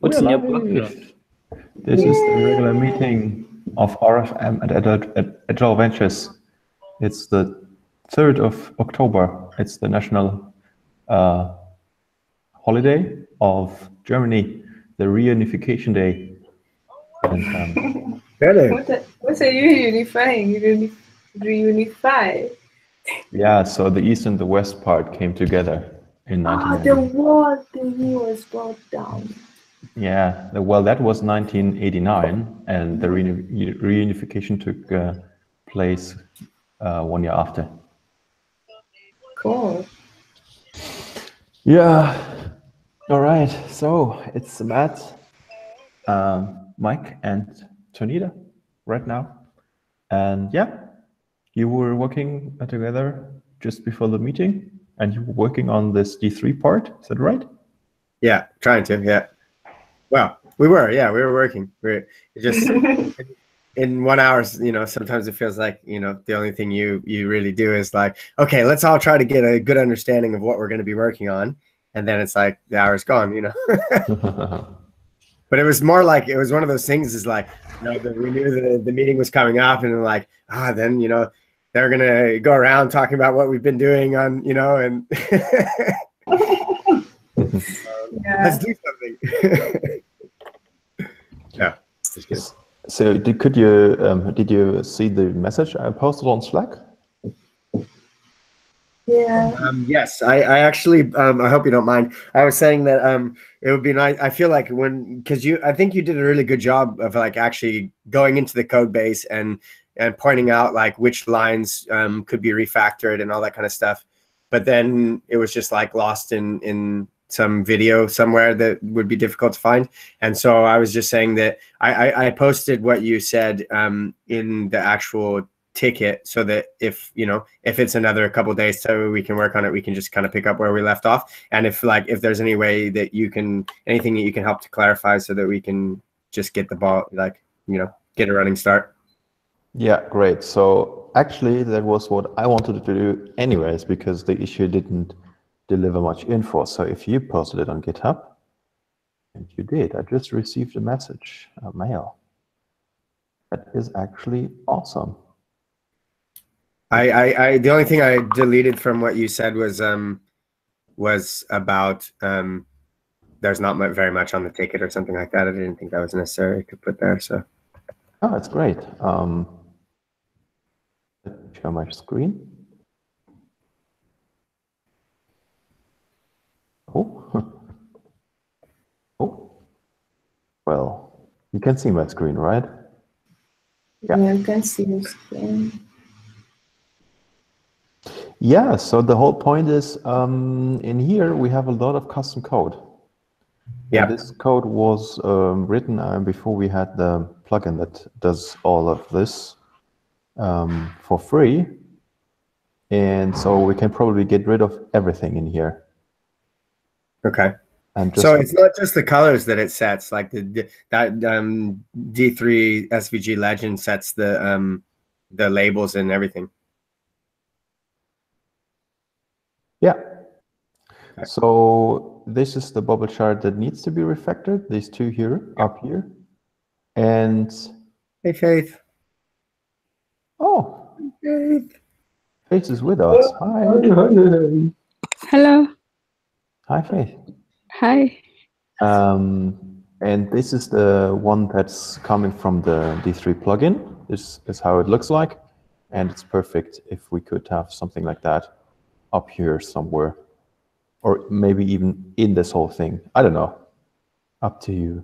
What's in your blacklist? This is the regular meeting of RFM at Agile Ventures. It's the 3rd of October. It's the national holiday of Germany, the reunification day. And, what are you unifying? Reunify? Yeah, so the east and the west part came together in 1990. The wall thingy was brought down. Yeah, well, that was 1989, and the reunification took place 1 year after. Cool. Yeah. All right. So it's Matt, Mike, and Tonita right now, and yeah, you were working together just before the meeting, and you were working on this D3 part. Is that right? Yeah, trying to. Yeah. Well, we were. Yeah, we were working. We're just in 1 hour. You know, sometimes it feels like the only thing you really do is like, okay, let's all try to get a good understanding of what we're going to be working on, and then it's like the hour's gone. But it was more like it was one of those things. Is like, we knew the meeting was coming up, and like, then they're gonna go around talking about what we've been doing on, and let's do something. Yeah. Just kidding. So did you see the message I posted on Slack? Yeah. Yes, I actually, I hope you don't mind. I was saying that it would be nice. I feel like because I think you did a really good job of like actually going into the code base and pointing out like which lines could be refactored and all that kind of stuff. But then it was just like lost in some video somewhere that would be difficult to find. And so I was just saying that I posted what you said in the actual ticket, so that if it's another couple days so we can work on it, we can just kind of pick up where we left off. And if there's any way that anything that you can help to clarify so that we can just get the ball, get a running start. Yeah, great. So actually that was what I wanted to do anyways, because the issue didn't deliver much info. So if you posted it on GitHub, and you did, I just received a message, a mail. That is actually awesome. I the only thing I deleted from what you said was about there's not very much on the ticket or something like that. I didn't think that was necessary to put there. So that's great. Let me share my screen. Well, you can see my screen, right? Yeah, you can see the screen. Yeah, so the whole point is in here we have a lot of custom code. Yeah, this code was written before we had the plugin that does all of this for free, and so we can probably get rid of everything in here. Okay. And so it's not just the colors that it sets, like that D3 SVG legend sets the labels and everything. Yeah. Okay. So this is the bubble chart that needs to be refactored. These two here, up here, and hey Faith. Oh, Faith. Faith is with us. Hi. Hello. Hi, Faith. Hi. And this is the one that's coming from the D3 plugin. This is how it looks like, and it's perfect if we could have something like that up here somewhere, or maybe even in this whole thing. I don't know. Up to you.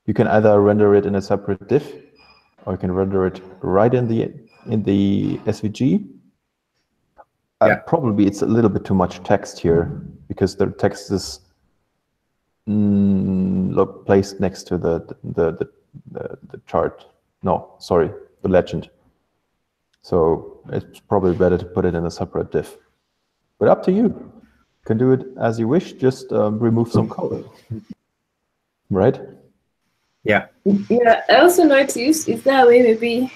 You can either render it in a separate div, or you can render it right in the SVG. Probably it's a little bit too much text here, because the text is placed next to the chart. No, sorry, the legend. So it's probably better to put it in a separate div. But up to you. You can do it as you wish. Just remove some code. Right? Yeah. Yeah. I also noticed, is there a way maybe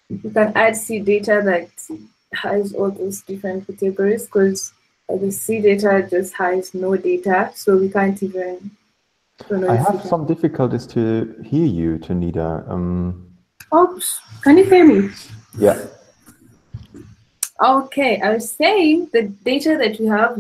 you can add C data that has all those different categories? Because the C data just has no data, so we can't even Don't know I if you have can. some difficulties to hear you, Tanita. Oops, can you hear me? Yeah. Okay, I was saying the data that you have,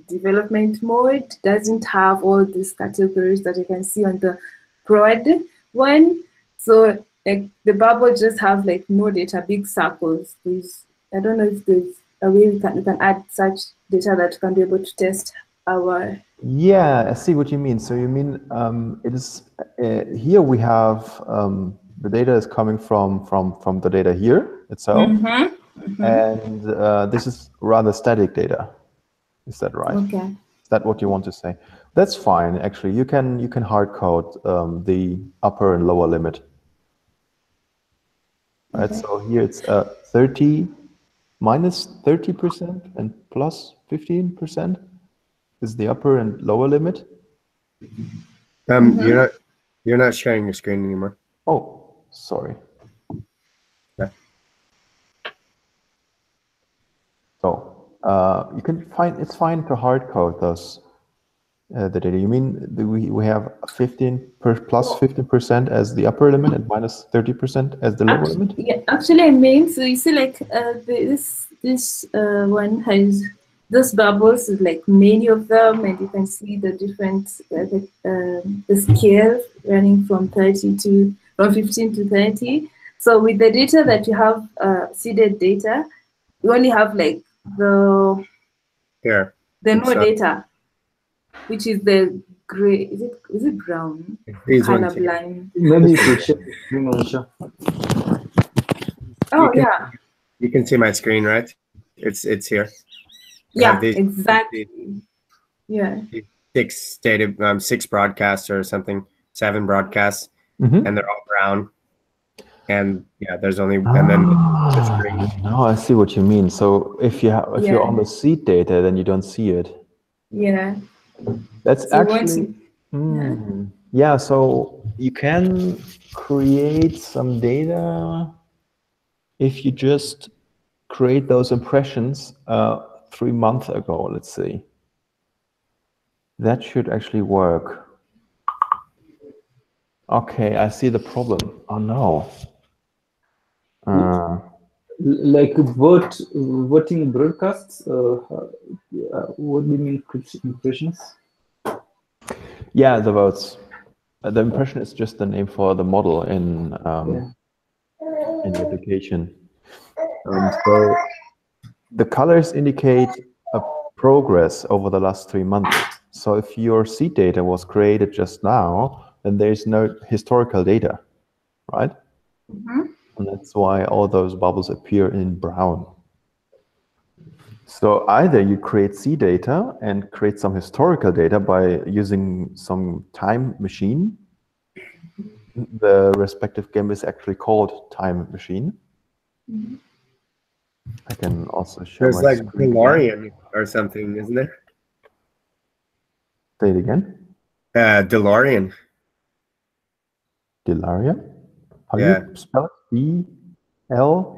development mode, doesn't have all these categories that you can see on the broad one. So like the bubble just have like no data, big circles. I don't know if there's a way we can add such data that can be able to test our. Yeah, I see what you mean. So you mean it is here we have the data is coming from the data here itself, and this is rather static data. Is that right? Okay. Is that what you want to say? That's fine. Actually, you can hard code the upper and lower limit. Right. Okay. So here it's 30 minus 30% and plus 15% is the upper and lower limit. You're not sharing your screen anymore. Oh, sorry. Yeah. So you can find it's fine to hard code those the data. You mean we have 15% as the upper limit and minus 30% as the lower limit? Yeah, actually, I mean, so you see, like this one has those bubbles, like many of them, and you can see the different the scale running from 15 to 30. So with the data that you have, seeded data, you only have like the no data, which is the gray. Is it brown? Color blind. Maybe you could share the screen, Aisha. Oh yeah. You can see my screen, right? It's here. Yeah, exactly. Yeah. Six broadcasts or something, 7 broadcasts, and they're all brown. And yeah, there's only and then the screen. No, I see what you mean. So if you're on the seed data, then you don't see it. Yeah. That's So actually yeah. So you can create some data if you just create those impressions 3 months ago. Let's see. That should actually work. Okay, I see the problem. Oh no. Like voting broadcasts. What do you mean impressions? Yeah, the votes. The impression is just the name for the model in the application. So the colors indicate a progress over the last 3 months. So if your seed data was created just now, then there's no historical data, right? And that's why all those bubbles appear in brown. So either you create seed data and create some historical data by using some time machine. The respective game is actually called Time Machine. I can also show There's my like screen DeLorean again. or something, isn't there? Say it again. DeLorean. Delaria? How do Yeah. you spell it? D-L?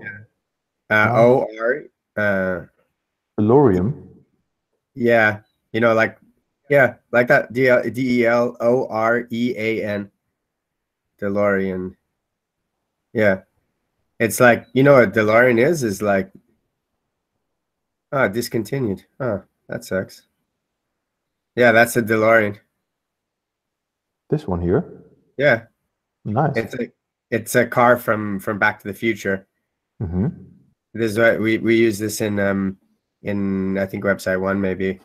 O-R. DeLorean. Yeah. You know, like that. D-E-L-O-R-E-A-N. DeLorean. Yeah. It's like, you know what DeLorean is like, discontinued. Oh, that sucks. Yeah, that's a DeLorean. This one here? Yeah. Nice. It's a car from Back to the Future. This is what we use this in I think website 1 maybe,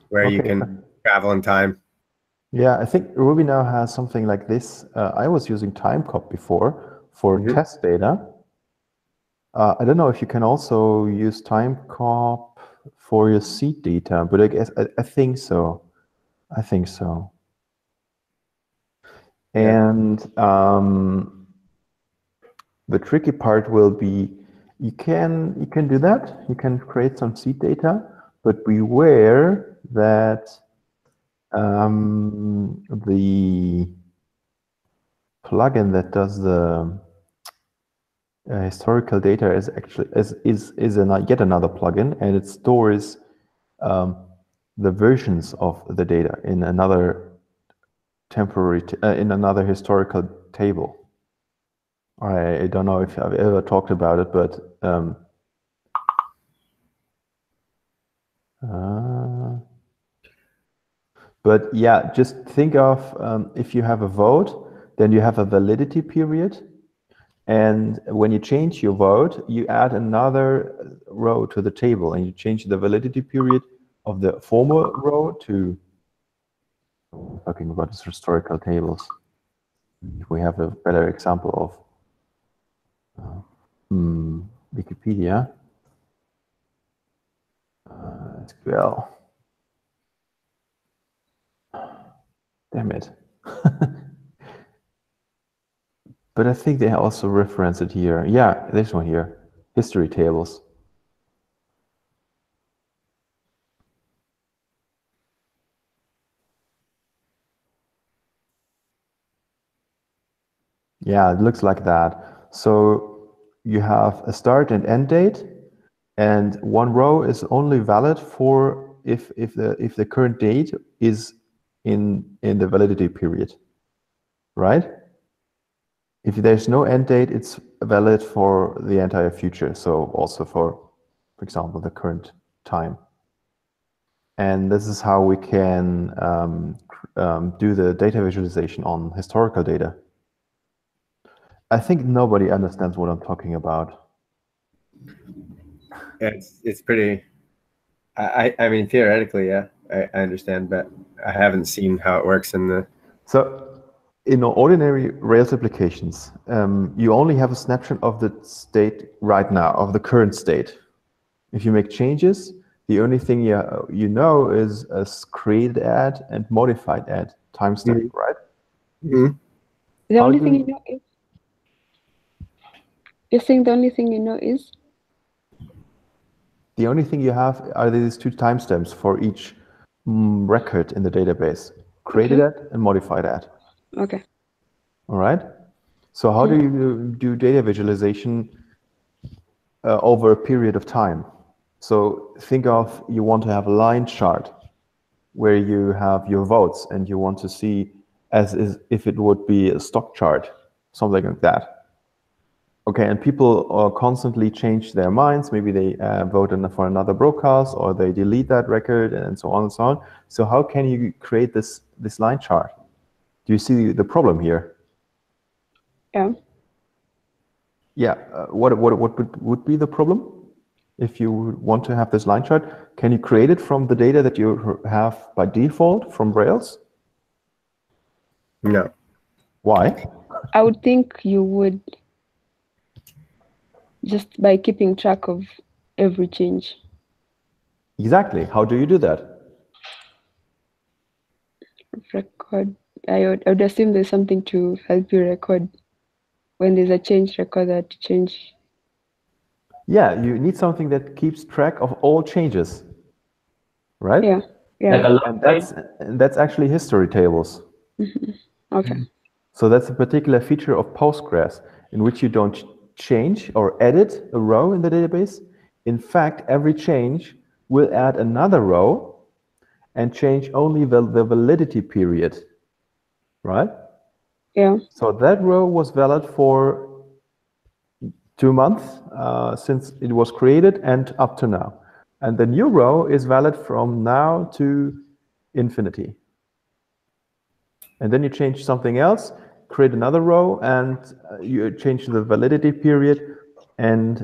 where you can travel in time. Yeah, I think Ruby now has something like this. I was using Timecop before for test data. I don't know if you can also use Timecop for your seed data, but I guess I think so. I think so. And the tricky part will be you can do that. You can create some seed data, but beware that the plugin that does the historical data is actually yet another plugin, and it stores the versions of the data in another temporary in another historical table. I don't know if I've ever talked about it, but yeah, just think of if you have a vote, then you have a validity period. And when you change your vote, you add another row to the table and you change the validity period of the former row to, talking about these historical tables. If we have a better example of Wikipedia, SQL. Damn it. But I think they also reference it here. Yeah, this one here, history tables. Yeah, it looks like that. So you have a start and end date, and one row is only valid for if the current date is in the validity period, right? If there's no end date, it's valid for the entire future. So also for example, the current time. And this is how we can do the data visualization on historical data. I think nobody understands what I'm talking about. Yeah, it's pretty. I mean, theoretically, yeah, I understand, but I haven't seen how it works in the. So in ordinary Rails applications, you only have a snapshot of the state right now, of the current state. If you make changes, the only thing you know is a created add and modified add timestamp, right? Mm-hmm. The only thing you know is. You're saying the only thing you know is? The only thing you have are these two timestamps for each record in the database, created add and modified add. Okay. All right. So how do you do data visualization over a period of time? So think of, you want to have a line chart where you have your votes and you want to see as if it would be a stock chart, something like that. Okay, and people constantly change their minds. Maybe they vote for another broadcast, or they delete that record, and so on and so on. So how can you create this line chart? Do you see the problem here? Yeah. Yeah. What would be the problem if you want to have this line chart? Can you create it from the data that you have by default from Rails? No. Why? I would think you would, just by keeping track of every change. Exactly. How do you do that? Record. I would assume there's something to help you record. When there's a change, record that change. Yeah, you need something that keeps track of all changes, right? Yeah. Yeah. Like a log And that's actually history tables. Okay. So that's a particular feature of Postgres in which you don't change or edit a row in the database. In fact, every change will add another row and change only the validity period, right? Yeah. So that row was valid for 2 months since it was created and up to now. And the new row is valid from now to infinity. And then you change something else, create another row, and you change the validity period, and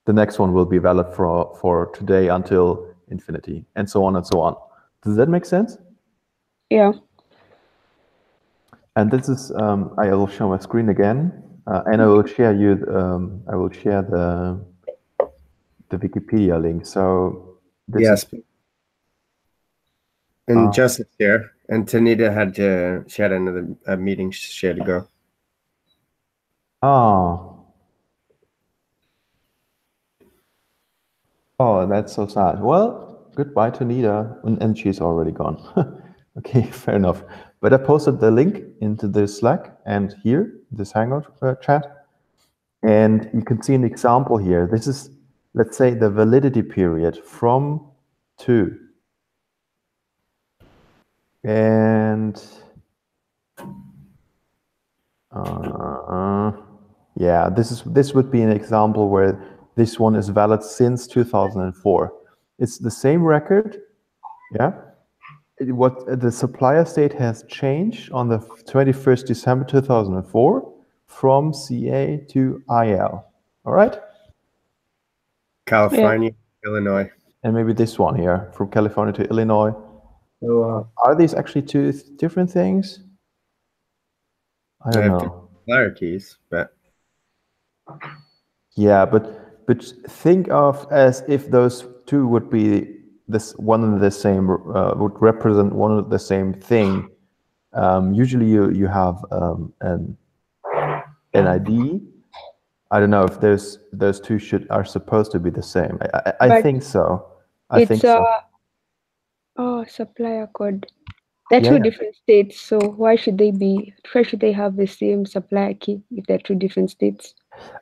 the next one will be valid for today until infinity, and so on and so on. Does that make sense? Yeah. And this is, I will show my screen again, and I will share you. I will share the Wikipedia link. So this Yes. is, And Joseph's here, and Tanita she had another meeting she had to go. Oh, that's so sad. Well, goodbye to Nita, and she's already gone. Okay, fair enough. But I posted the link into the Slack and here, this Hangout chat. And you can see an example here. This is, let's say, the validity period from to. And And yeah, this would be an example where this one is valid since 2004. It's the same record, yeah. What the supplier state has changed on the 21st December 2004 from CA to IL. All right. California, Illinois. And maybe this one here from California to Illinois. So, Are these actually two different things? I don't know. Supplier keys, but Yeah, but think of as if those two would be this one and the same, would represent one and the same thing. Usually you have an ID. I don't know if those two are supposed to be the same. I But think so. I it's think so. Supplier code. They're Yeah, two yeah. different states, so why should they have the same supplier key if they're two different states?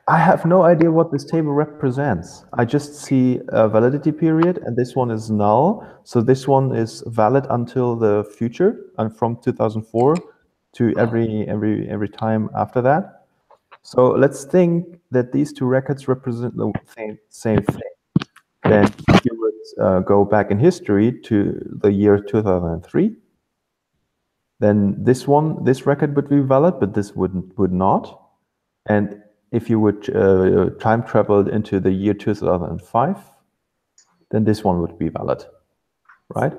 I have no idea what this table represents. I just see a validity period, and this one is null. So this one is valid until the future, and from 2004 to every time after that. So let's think that these two records represent the same thing. Then if you would go back in history to the year 2003, then this record would be valid, but this would not. And if you would time travel into the year 2005, then this one would be valid, right?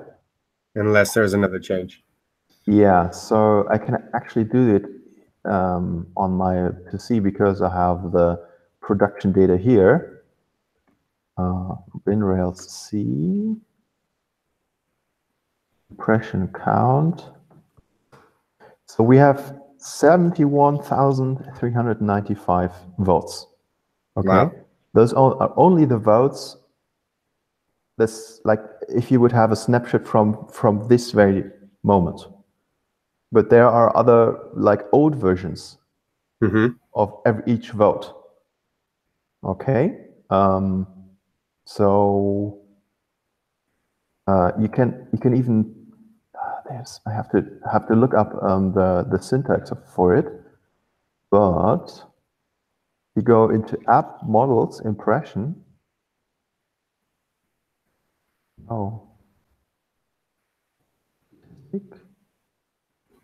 unless there's another change. Yeah, so I can actually do it on my PC because I have the production data here. WinRails C, impression count. So we have 71,395 votes. Okay, Wow. those are only the votes. This, like, if you would have a snapshot from this very moment. But there are other, like, old versions of each vote. Okay, so you can even I have to look up the syntax for it. But you go into app models impression. Oh.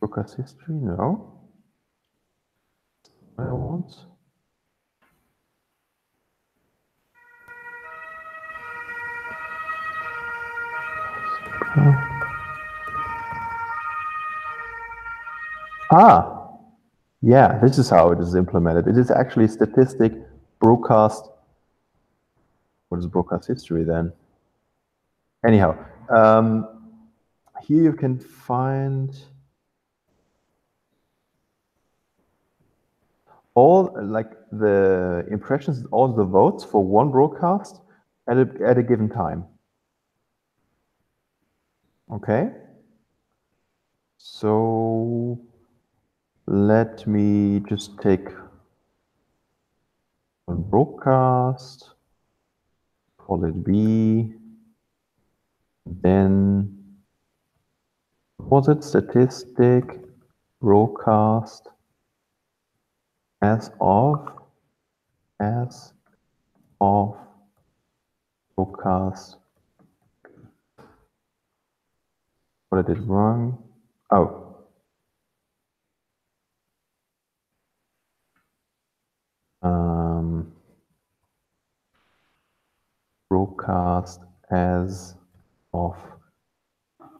Broadcast history, no. I want. Yeah, this is how it is implemented. It is actually statistic broadcast. What is broadcast history then? Anyhow, here you can find all, like, the impressions, all the votes for one broadcast at a given time. Okay. So let me just take one broadcast, call it B, then was it statistic broadcast as of broadcast. What I did wrong? Oh. Broadcast as of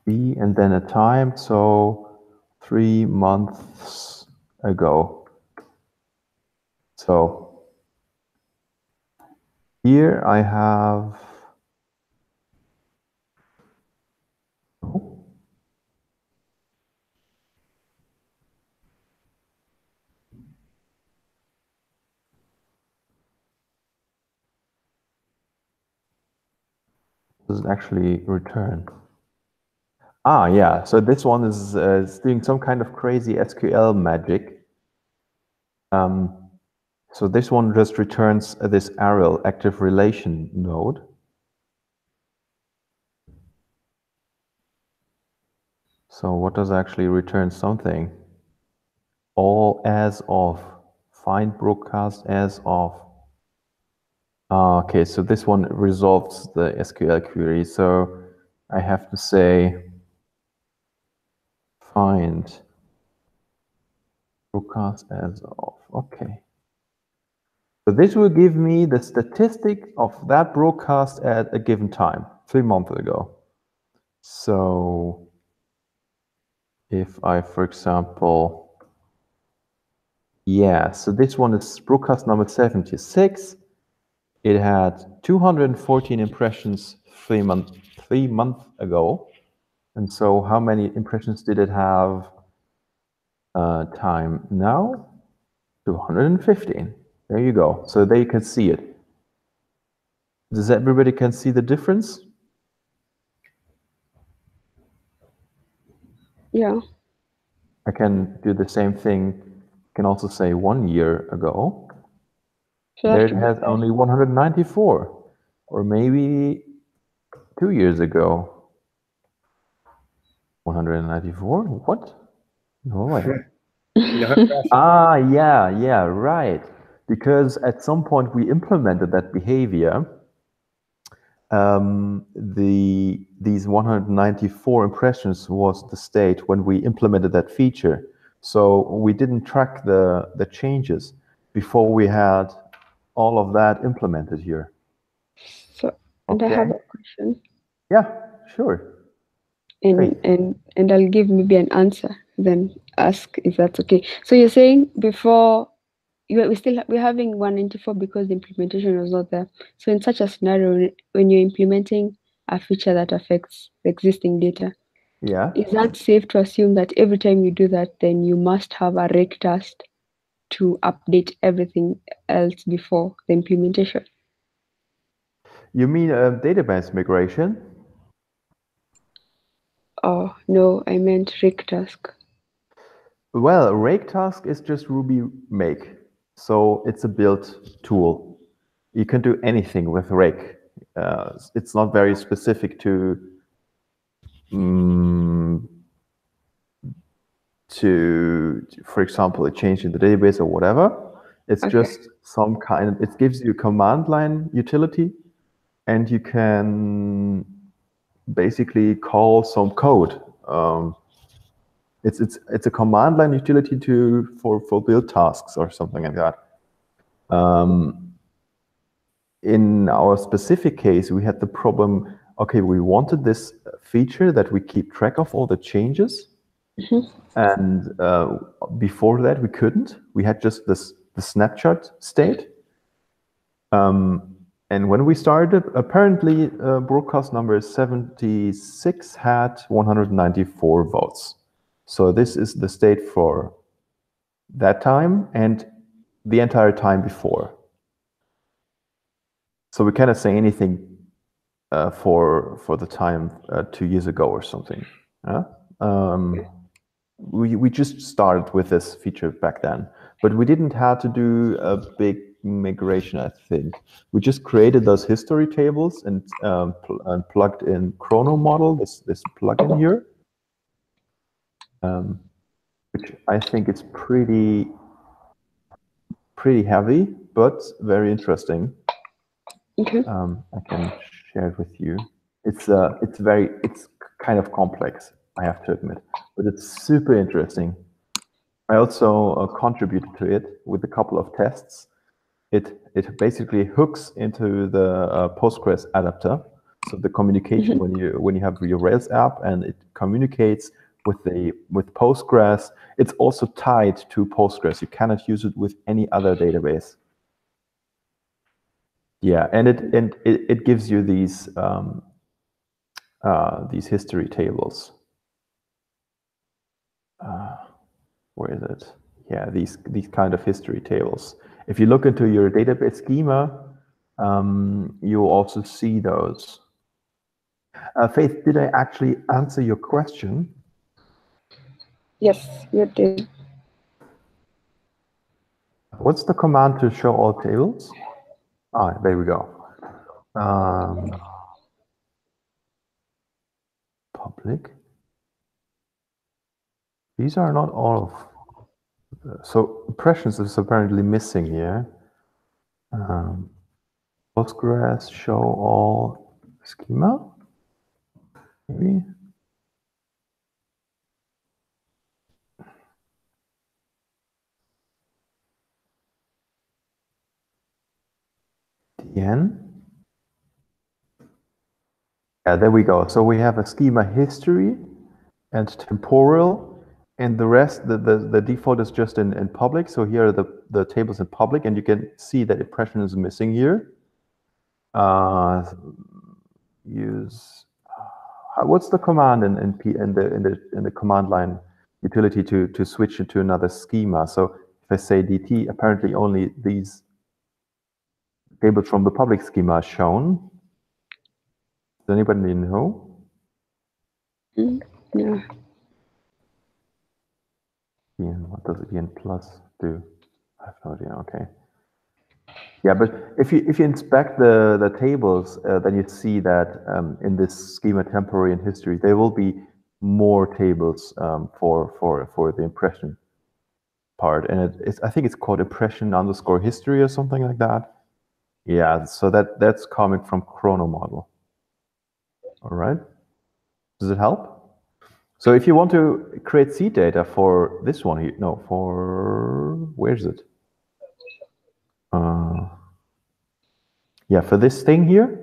B and then a time, so 3 months ago. So here I have does it actually return? Yeah, so this one is doing some kind of crazy SQL magic. So this one just returns this ARIL active relation node. So what does actually return something? All as of. Find broadcast as of. Okay, so this one resolves the SQL query. So I have to say find broadcast as of. Okay. So this will give me the statistic of that broadcast at a given time, 3 months ago. So if I, for example, yeah, so this one is broadcast number 76. It had 214 impressions 3 months ago. And so how many impressions did it have time now? 215. There you go. So there you can see it. Does everybody can see the difference? Yeah. I can do the same thing. I can also say 1 year ago. So There that it should be has fair. only 194. Or maybe 2 years ago. 194? What? No way. No pressure. Ah, yeah, right. Because at some point we implemented that behavior. These 194 impressions was the state when we implemented that feature. So we didn't track the changes before we had all of that implemented here. So, and I have Okay. a question, Yeah, sure. and I'll give maybe an answer, then ask if that's okay. So you're saying before we're having 194 because the implementation was not there. So in such a scenario, when you're implementing a feature that affects the existing data, Yeah. is that safe to assume that every time you do that, then you must have a rec task to update everything else before the implementation? You mean a database migration? Oh no, I meant rec task. Well, rake task is just Ruby make. So it's a build tool. You can do anything with rake. It's not very specific to for example, a change in the database or whatever. It's Okay. just some kind. It gives you a command line utility, and you can basically call some code. It's a command line utility for build tasks or something like that. In our specific case, we had the problem, okay, we wanted this feature that we keep track of all the changes. And before that, we couldn't. We had just the snapshot state. And when we started, apparently broadcast number 76 had 194 votes. So this is the state for that time and the entire time before. So we cannot say anything for the time 2 years ago or something. We just started with this feature back then, but we didn't have to do a big migration, I think. We just created those history tables and plugged in Chrono model, this plugin here, which I think is pretty heavy, but very interesting. Okay. I can share it with you. It's kind of complex, I have to admit, but it's super interesting. I also contributed to it with a couple of tests. It basically hooks into the Postgres adapter, so the communication when you have your Rails app and it communicates with Postgres. It's also tied to Postgres. You cannot use it with any other database. Yeah, and it gives you these history tables. Where is it? Yeah, these kind of history tables. If you look into your database schema, you'll also see those. Faith, did I actually answer your question? Yes, you did. What's the command to show all tables? Ah, there we go. Public. These are not all of. So impressions is apparently missing here. Postgres show all schema, maybe. DN. Yeah, there we go. So we have a schema history and temporal, and the rest, the default is just in public. So here are the tables in public, and you can see that impression is missing here. Use what's the command in the command line utility to switch it to another schema? So if I say dt, apparently only these tables from the public schema are shown. Does anybody know? No. What does EN plus do? I have no idea. Okay. Yeah, but if you inspect the tables, then you see that in this schema temporary and history, there will be more tables for the impression part, and I think it's called impression underscore history or something like that. Yeah, so that's coming from Chrono model. All right. Does it help? So if you want to create seed data for this one here, no, for where's it? Yeah, for this thing here,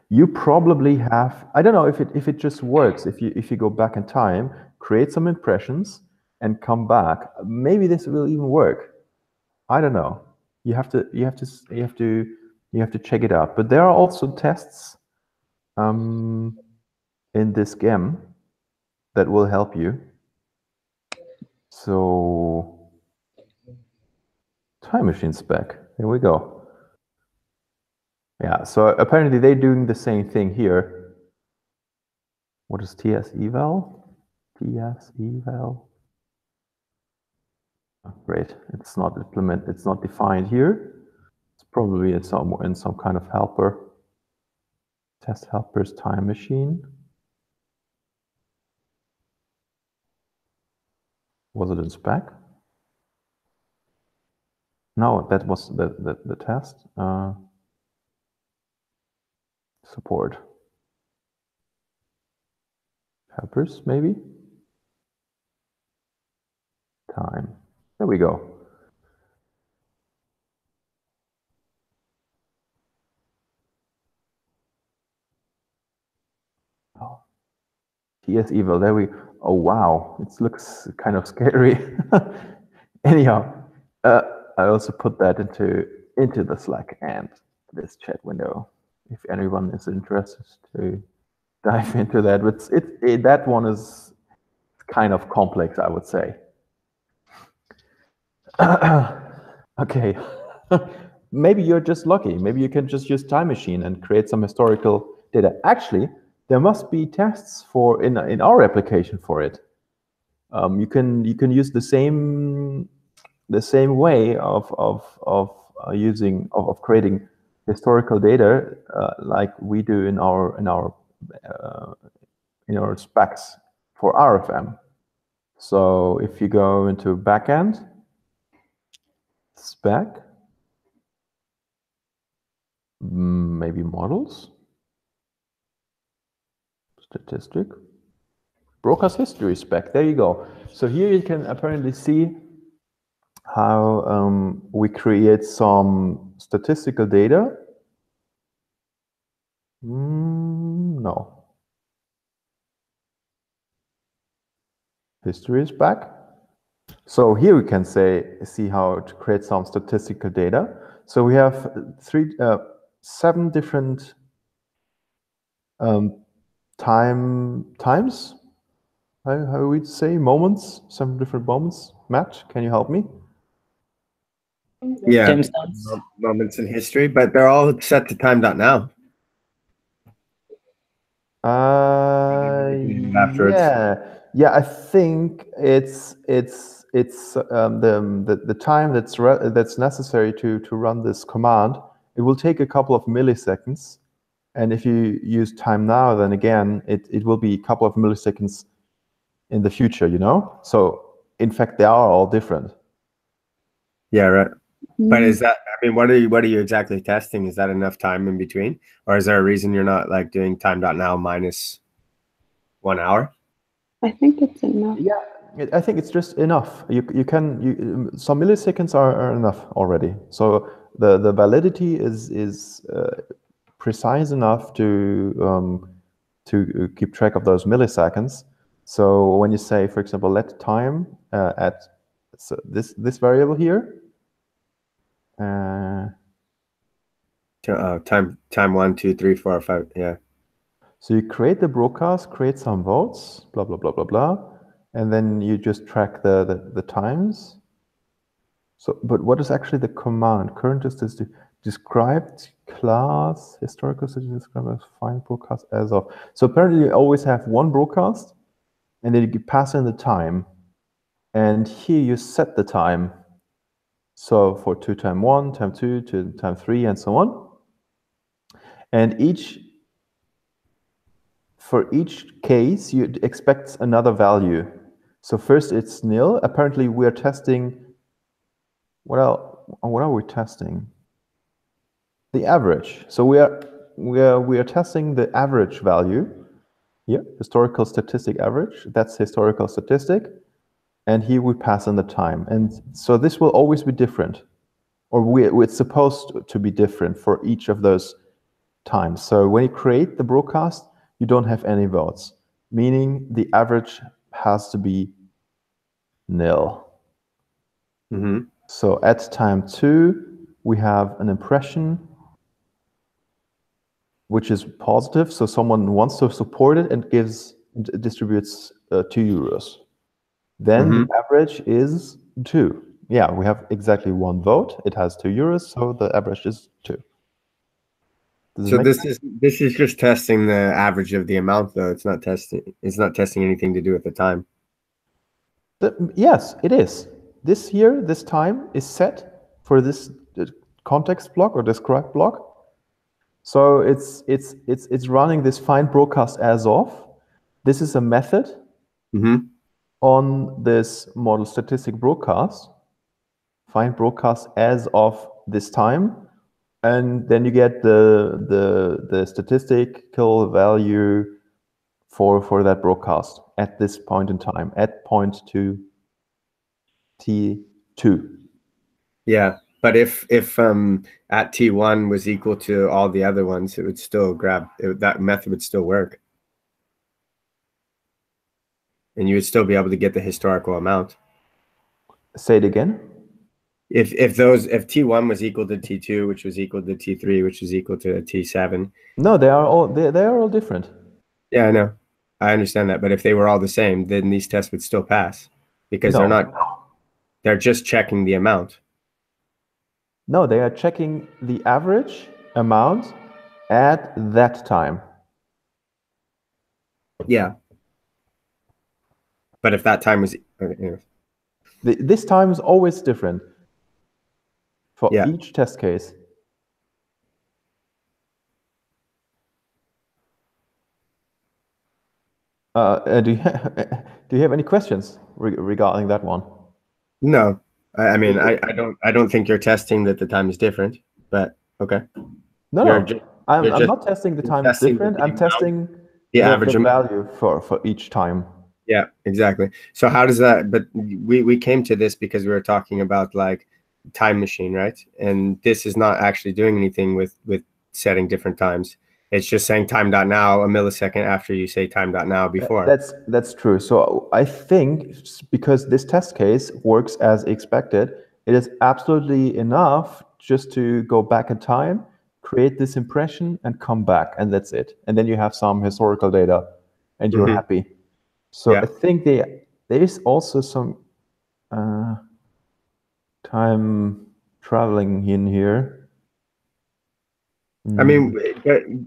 you probably have, I don't know if it just works. If you go back in time, create some impressions and come back, maybe this will even work. I don't know. You have to check it out. But there are also tests in this gem that will help you. So time machine spec. Here we go. Yeah, so apparently they're doing the same thing here. What is TS eval? TS eval. Oh, great. It's not implemented. It's not defined here. It's probably in some kind of helper. Test helpers time machine. Was it in spec? No, that was the test. Support. Helpers, maybe? Time. There we go. Oh. TS eval, there we, oh wow, it looks kind of scary. Anyhow, I also put that into the Slack and this chat window, if anyone is interested to dive into that. But that one is kind of complex, I would say. Okay, maybe you're just lucky. Maybe you can just use Time Machine and create some historical data. Actually, there must be tests for in our application for it. You can use the same way of creating historical data like we do in our specs for RFM. So if you go into backend spec, maybe models, statistic, broker's history spec. There you go. So here you can apparently see how we create some statistical data. No. History is back. So here we can see how to create some statistical data. So we have 7 different times. How would say moments? 7 different moments. Matt, can you help me? Yeah, moments in history, but they're all set to time.now. Yeah. I think it's the time that's necessary to run this command. It will take a couple of milliseconds, and if you use time now, then again it will be a couple of milliseconds in the future. You know, so in fact, they are all different. Yeah, right. But Mm. is that, I mean, what are you exactly testing? Is that enough time in between? Or is there a reason you're not like doing time.now minus 1 hour? I think it's enough. Yeah, I think it's just enough. You can some milliseconds are enough already. So the validity is precise enough to keep track of those milliseconds. So when you say, for example, let time at this variable here. Time 1, 2, 3, 4, 5. Yeah. So you create the broadcast, create some votes, blah blah blah blah blah, and then you just track the times. So, but what is actually the command? Current is this described class historical statistics described as find broadcast as of. So apparently you always have one broadcast, and then you pass in the time, and here you set the time. So for 2 time 1, time 2, to time 3, and so on. And for each case, you expect another value. So first it's nil. Apparently we are testing, what are we testing? The average. So we are testing the average value. Yeah, historical statistic average. That's historical statistic. And here we pass in the time. And so this will always be different. Or it's supposed to be different for each of those times. So when you create the broadcast, you don't have any votes, meaning the average has to be nil. Mm-hmm. So at time 2, we have an impression which is positive. So someone wants to support it and distributes 2 euros. Then the average is 2. Yeah, we have exactly 1 vote. It has 2 euros, so the average is 2. So this is just testing the average of the amount, though. It's not testing anything to do with the time. Yes, it is. This time is set for this context block or describe block. So it's running this find broadcast as of. This is a method on this model statistic broadcast. Find broadcast as of this time, and then you get the statistical value for that broadcast at this point in time, at point 2 T2. Yeah, but if at T1 was equal to all the other ones, it would still that method would still work, and you would still be able to get the historical amount. Say it again. If T1 was equal to T2, which was equal to T3, which is equal to T7. No, they are all different. Yeah, I know. I understand that. But if they were all the same, then these tests would still pass because they're just checking the amount. No, they are checking the average amount at that time. Yeah. But if that time was... This time is always different for each test case. Do you have any questions regarding that one? No, I mean I don't think you're testing that the time is different, but okay. No, I'm not testing the time is different. I'm testing the average value for each time. Yeah, exactly. So how does that? But we came to this because we were talking about like time machine, right? And this is not actually doing anything with setting different times. It's just saying time.now a millisecond after you say time.now before. That's true. So I think because this test case works as expected, it is absolutely enough just to go back in time, create this impression, and come back, and that's it. And then you have some historical data, and you're happy. So I think there is also some time traveling in here. I mean,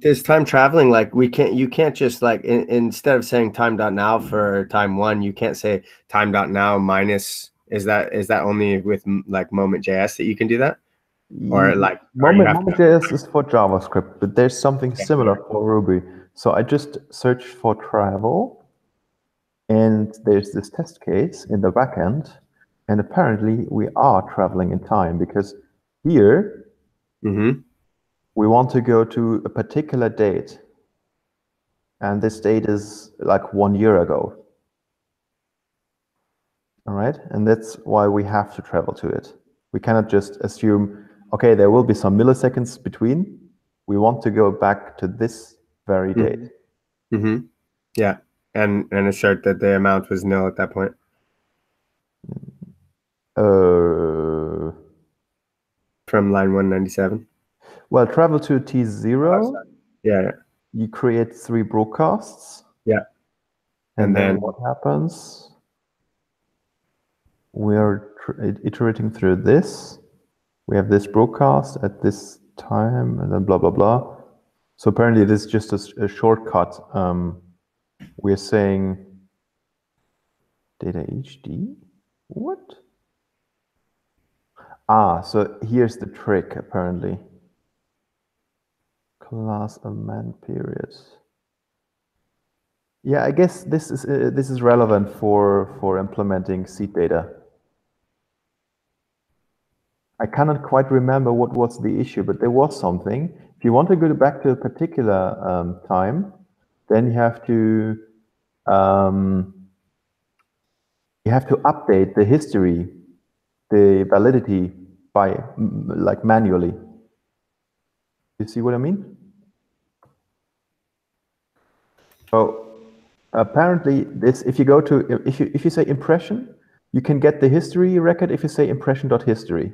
there's time traveling. Like you can't just like instead of saying time.now for time 1, you can't say time.now minus. Is that only with like moment.js that you can do that? Or like moment.js is for JavaScript, but there's something similar for Ruby. So I just searched for travel. And there's this test case in the backend, and apparently we are traveling in time because here we want to go to a particular date, and this date is like 1 year ago. All right, and that's why we have to travel to it. We cannot just assume, okay, there will be some milliseconds between. We want to go back to this very date. Yeah, and assert that the amount was nil at that point. From line 197. Well, travel to T0. Yeah. You create 3 broadcasts. Yeah. And then what happens? We're iterating through this. We have this broadcast at this time, and then blah, blah, blah. So apparently this is just a shortcut. We're saying data HD? What? So here's the trick, apparently. Class amend period. Yeah, I guess this is relevant for implementing seed data. I cannot quite remember what was the issue, but there was something. If you want to go back to a particular time, then you have to update the history, the validity by like manually. You see what I mean? So apparently this, if you go to, if you say impression, you can get the history record if you say impression.history.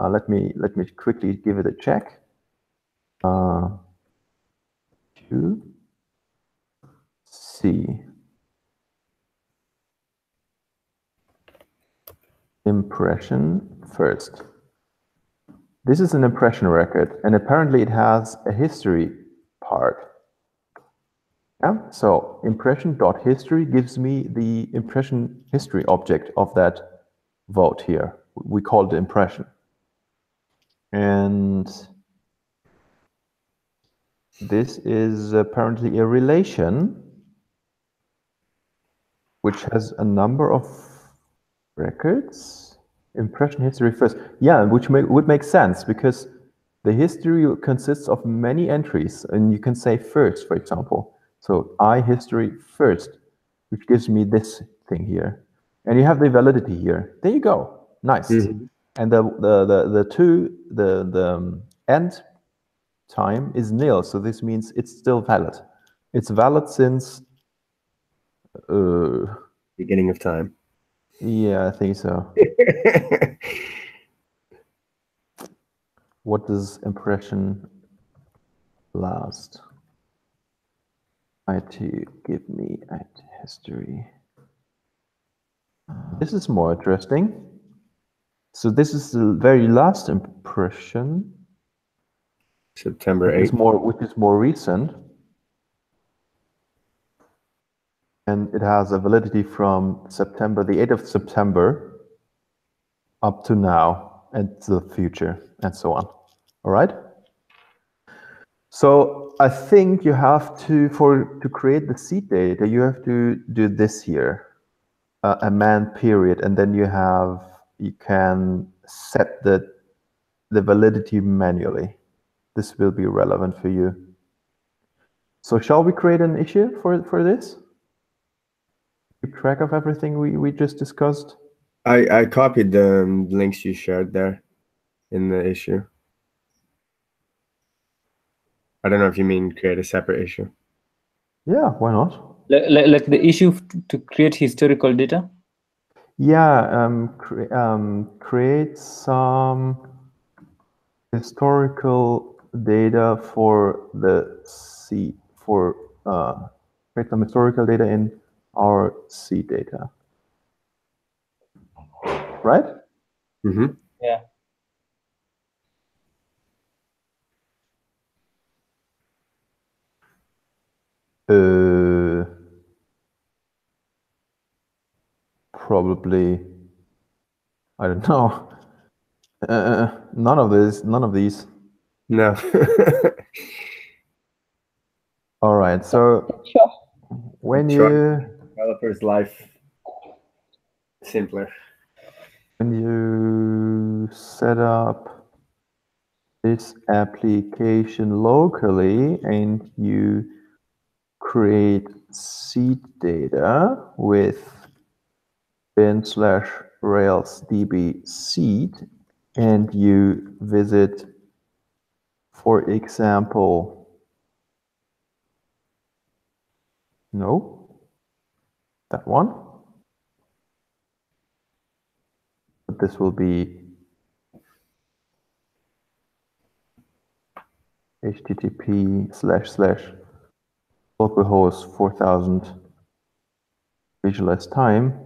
Let me quickly give it a check. See. Impression first. This is an impression record, and apparently it has a history part. Yeah, so impression.history gives me the impression history object of that vote here. We call it impression. And this is apparently a relation which has a number of records. Impression history first. Yeah, which would make sense because the history consists of many entries, and you can say first, for example. So I history first, which gives me this thing here. And you have the validity here. There you go. Nice. And the end time is nil, so this means it's still valid. It's valid since beginning of time. Yeah, I think so. What does impression last? IT give me IT history. This is more interesting. So this is the very last impression. September 8th. Which is more recent. And it has a validity from September, the 8th of September, up to now and to the future, and so on. All right? So I think you have to create the seed data, you have to do this here, amend period, and then you can set the validity manually. This will be relevant for you. So shall we create an issue for this? Keep track of everything we just discussed. I copied the links you shared there in the issue. I don't know if you mean create a separate issue. Yeah, why not? Like the issue to create historical data? Yeah, create some historical data for the C, create some historical data in our C data. Right? Mm-hmm. Yeah. Probably, I don't know. None of these. No. All right. So Sure. when Sure. you developer's life simpler. When you set up this application locally and you create seed data with bin/rails-db seed, and you visit, for example, that one. But this will be http://localhost 4000 visualize time,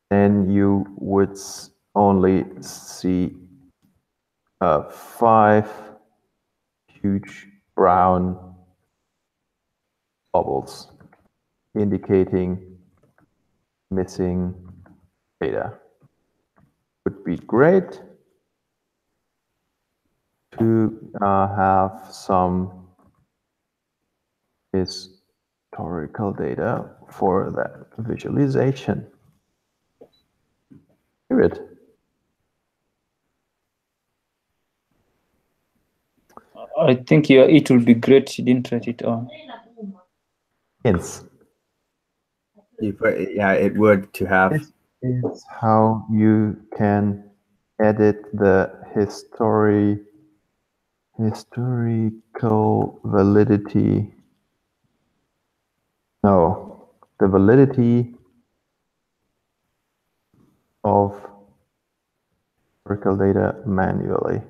then you would only see 5 huge brown bubbles indicating missing data. Would be great to have some historical data for that visualization. Period. I think it will be great. You didn't write it on. Hints. You put, yeah, it would to have. This is how you can edit the historical validity. No, the validity of historical data manually.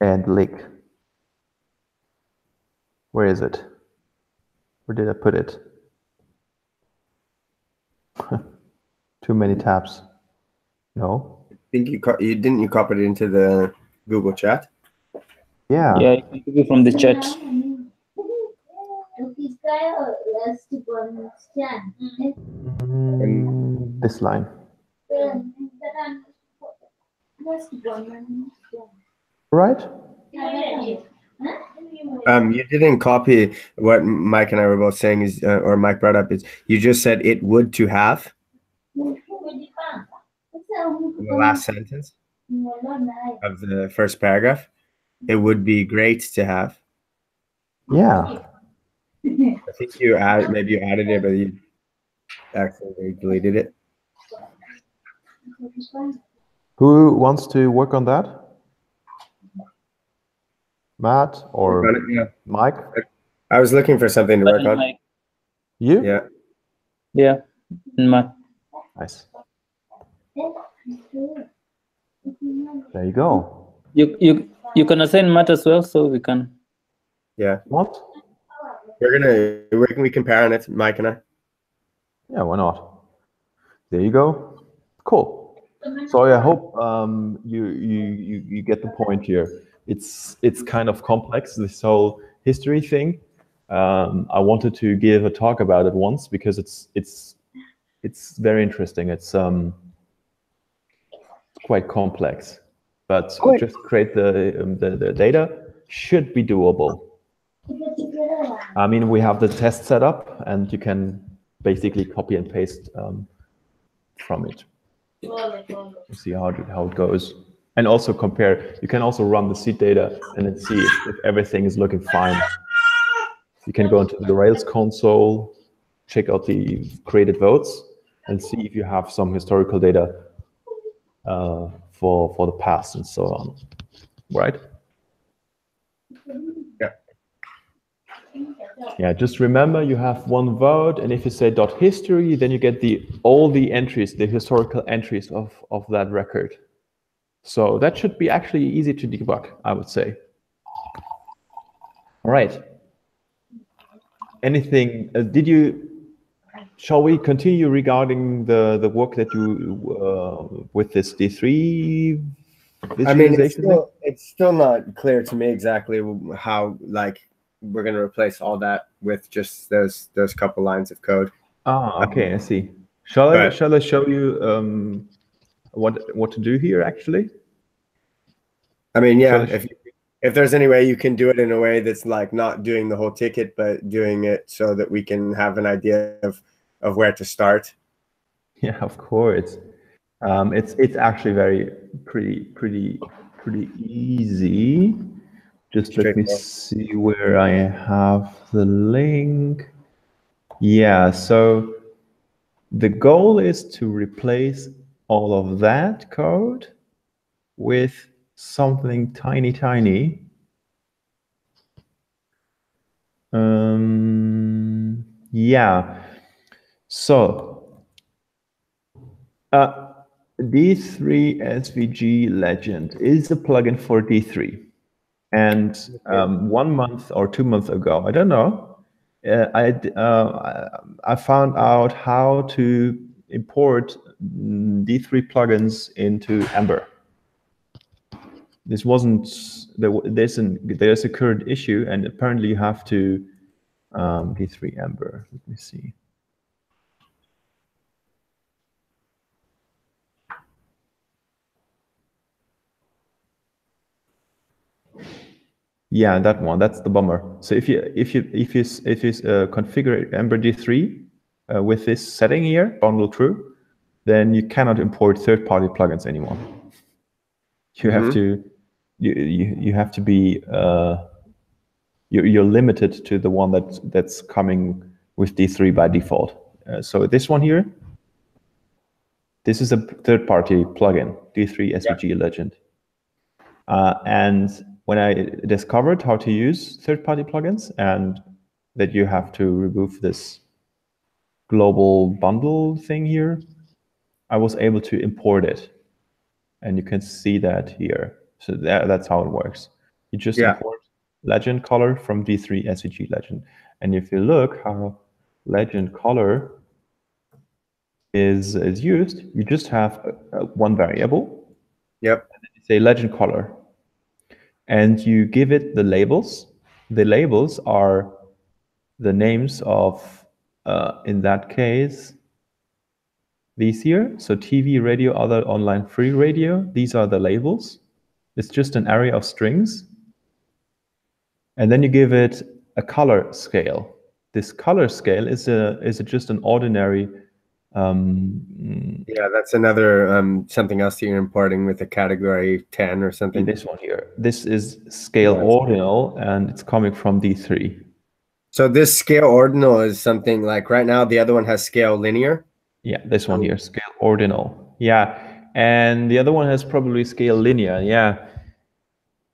And link. Where is it? Where did I put it? Too many tabs. No. I think you copied it into the Google chat. Yeah. Yeah, you can do it from the chat. This line. Right? You didn't copy what Mike and I were both saying is, or Mike brought up is, you just said it would to have in the last sentence of the first paragraph. It would be great to have. Yeah. I think maybe you added it, but you accidentally deleted it. Who wants to work on that? Matt or Yeah. Mike? I was looking for something to work on. Mike. You? Yeah. Yeah, Matt. Nice. There you go. You can assign Matt as well, so we can. Yeah. What? We compare on it, Mike and I. Yeah, why not? There you go. Cool. So I hope you get the point here. It's kind of complex, this whole history thing. I wanted to give a talk about it once because it's very interesting. It's quite complex, but just create the data should be doable. I mean, we have the test set up, and you can basically copy and paste from it. See how it goes, and also compare. You can also run the seed data and then see if everything is looking fine. You can go into the Rails console, check out the created votes, and see if you have some historical data for the past and so on. Right? Yeah. Yeah. Just remember, you have one vote, and if you say .history, then you get all the entries, the historical entries of that record. So that should be actually easy to debug, I would say. All right. Anything? Shall we continue regarding the work that you with this D3 visualization? I mean, it's still not clear to me exactly how we're going to replace all that with just those couple lines of code. Ah, okay, I see. Shall I show you what to do here actually? I mean, yeah, if there's any way you can do it in a way that's like not doing the whole ticket, but doing it so that we can have an idea of where to start. Yeah, of course. It's actually pretty easy. Just let me see where I have the link. Yeah, so the goal is to replace all of that code with something tiny. Yeah. So D3 SVG Legend is a plugin for D3. And 1 month or 2 months ago, I don't know, I found out how to import D3 plugins into Ember. This wasn't, there's a current issue, and apparently you have to D3 Ember. Let me see. Yeah, that one. That's the bummer. So if you configure Ember D3 with this setting here, bundle true, then you cannot import third-party plugins anymore. You have to you have to be you're limited to the one that's coming with D3 by default. So this one here, this is a third-party plugin, D3 SVG Legend. And when I discovered how to use third-party plugins and that you have to remove this global bundle thing here, I was able to import it. And you can see that here. So that's how it works. You just import legend color from D3 SVG Legend. And if you look how legend color is used, you just have one variable. Yep. And then you say legend color. And you give it the labels. The labels are the names of, in that case, these here. So TV, radio, other online free radio. These are the labels. It's just an array of strings. And then you give it a color scale. This color scale is just an ordinary. Yeah, that's another something else that you're importing with a category 10 or something. This one here. This is scale ordinal, and it's coming from D3. So this scale ordinal is something like right now the other one has scale linear. Yeah, this one here, scale ordinal. Yeah, and the other one has probably scale linear. Yeah.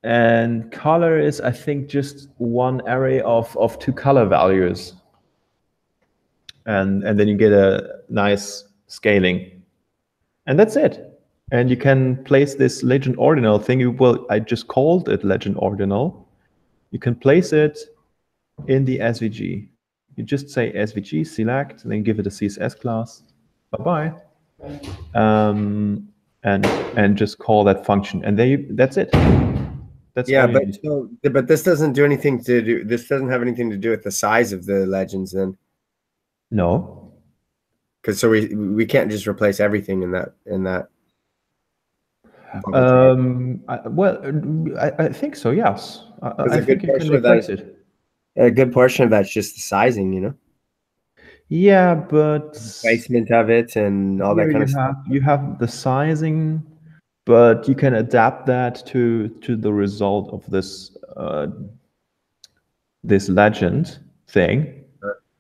And color is, I think, just one array of 2 color values. And then you get a nice scaling. And that's it. And you can place this legend ordinal thing. Well, I just called it legend ordinal. You can place it in the SVG. You just say SVG, select, and then give it a CSS class. Bye-bye. And just call that function. And that's it. That's but this doesn't do anything to do. This doesn't have anything to do with the size of the legends, then. No. Because so we can't just replace everything in that. I think so. Yes. I think you can replace it. A good portion of that's just the sizing, you know. Yeah, but placement of it and all that kind of stuff. You have the sizing, but you can adapt that to the result of this this legend thing.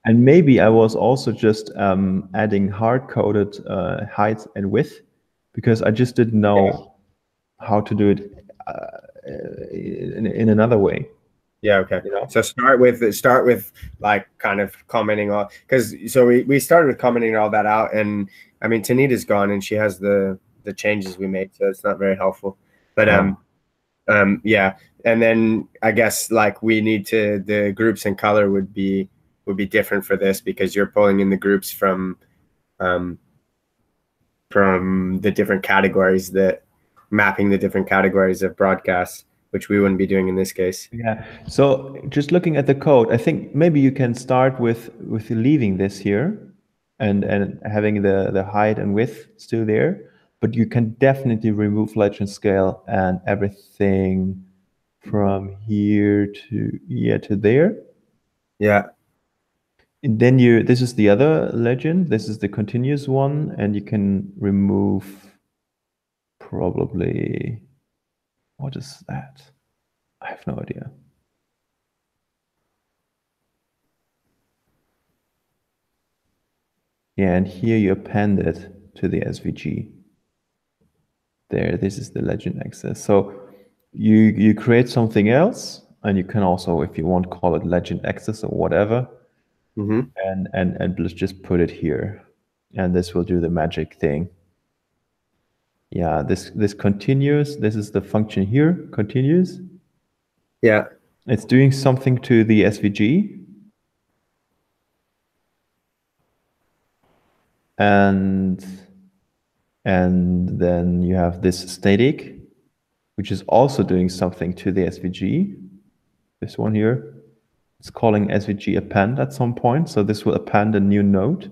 And maybe I was also just adding hard-coded height and width because I just didn't know how to do it in another way. Yeah. Okay. You know? So start with like kind of commenting on, because so we started with commenting all that out, and I mean Tanita's gone and she has the changes we made, so it's not very helpful. But yeah, and then I guess like we need to, the groups and color would be different for this because you're pulling in the groups from the different categories, that mapping the different categories of broadcasts, which we wouldn't be doing in this case. Yeah. So just looking at the code, I think maybe you can start with leaving this here and having the height and width still there, but you can definitely remove legend scale and everything from here to there. Yeah. And then this is the other legend. This is the continuous one, and you can remove probably, what is that? I have no idea. Yeah, and here you append it to the SVG. There, this is the legend access. So you create something else, and you can also, if you want, call it legend access or whatever, and let's just put it here, and this will do the magic thing. Yeah, this continues. This is the function here, continues. Yeah. It's doing something to the SVG. And then you have this static, which is also doing something to the SVG. This one here, it's calling SVG append at some point. So this will append a new node.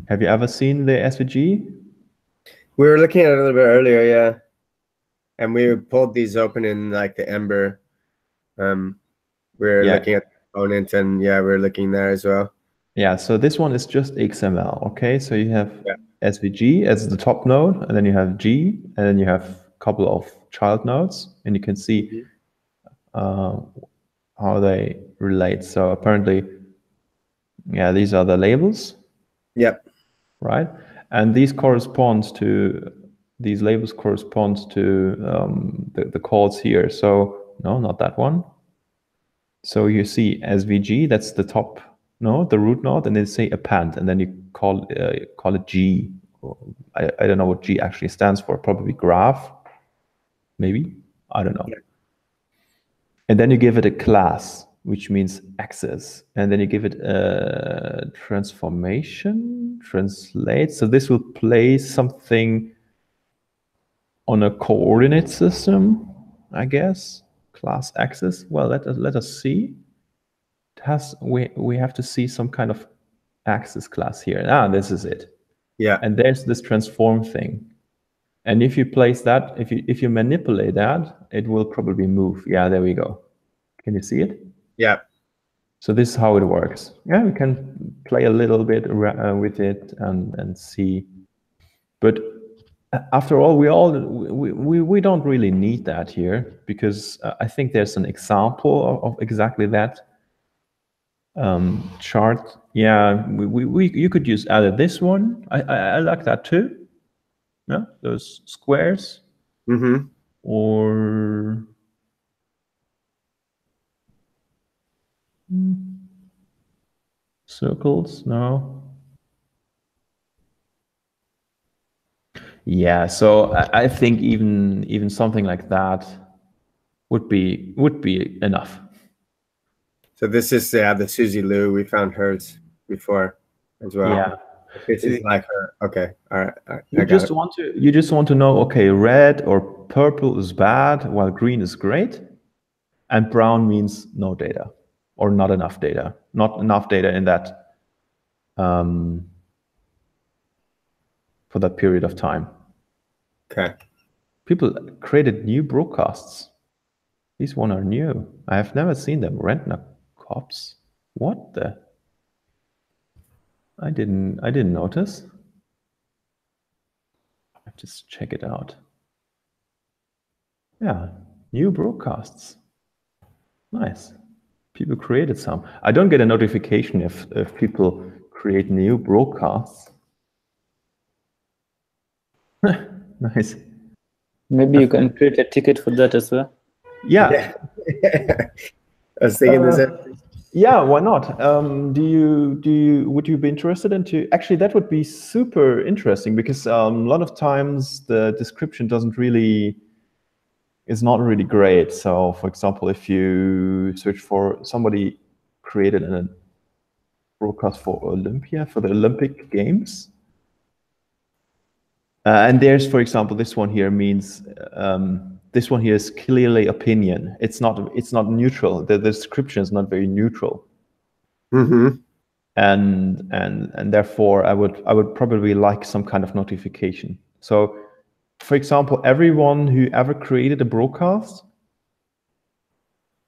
Have you ever seen the SVG? We were looking at it a little bit earlier, yeah. And we pulled these open in like the Ember. We're looking at the component, and yeah, we're looking there as well. Yeah, so this one is just XML, okay? So you have SVG as the top node, and then you have G, and then you have a couple of child nodes, and you can see how they relate. So apparently, yeah, these are the labels. Yep. Right? And these labels corresponds to the calls here. So no, not that one. So you see SVG, that's the top node, the root node, and then say append, and then you call it G. I don't know what G actually stands for. Probably graph, maybe. I don't know. Yeah. And then you give it a class, which means access, and then you give it a transformation, translate. So this will place something on a coordinate system, I guess. Class access. Well, let us see. We have to see some kind of access class here. This is it. Yeah. And there's this transform thing. And if you place that, if you manipulate that, it will probably move. Yeah, there we go. Can you see it? Yeah. So this is how it works. Yeah, we can play a little bit with it and see. But after all, we don't really need that here, because I think there's an example of exactly that chart. Yeah, you could use either this one. I like that too. Yeah, those squares. Mm-hmm. Or circles. No. Yeah, so I think even something like that would be enough. So this is the Susie Lou. We found hers before as well. Yeah, this is like her. Okay, all right. You just want to know. Okay, red or purple is bad, while green is great, and brown means no data or not enough data. Not enough data in that for that period of time. Okay. People created new broadcasts. These one are new. I have never seen them. Rentner cops. What the? I didn't notice. I just check it out. Yeah, new broadcasts. Nice. People created some. I don't get a notification if people create new broadcasts. Nice. Maybe you can create a ticket for that as well. Yeah. I was thinking this. Yeah, why not? Would you be interested into? Actually, that would be super interesting, because a lot of times the description is not really great. So, for example, if you search for somebody created a broadcast for Olympia, for the Olympic Games. And there's, for example, this one here means this one here is clearly opinion. It's not neutral. The description is not very neutral. Mm-hmm. And therefore, I would probably like some kind of notification. So, for example, everyone who ever created a broadcast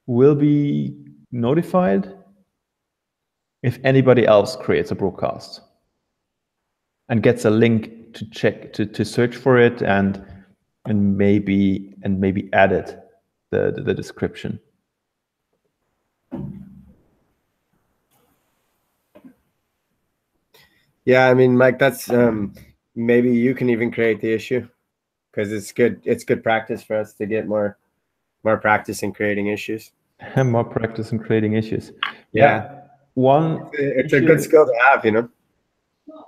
will be notified if anybody else creates a broadcast and gets a link to check to search for it and maybe edit the description. Yeah, I mean, Mike, that's maybe you can even create the issue, because it's good practice for us to get more practice in creating issues. More practice in creating issues. Yeah. One It's a good skill to have, you know.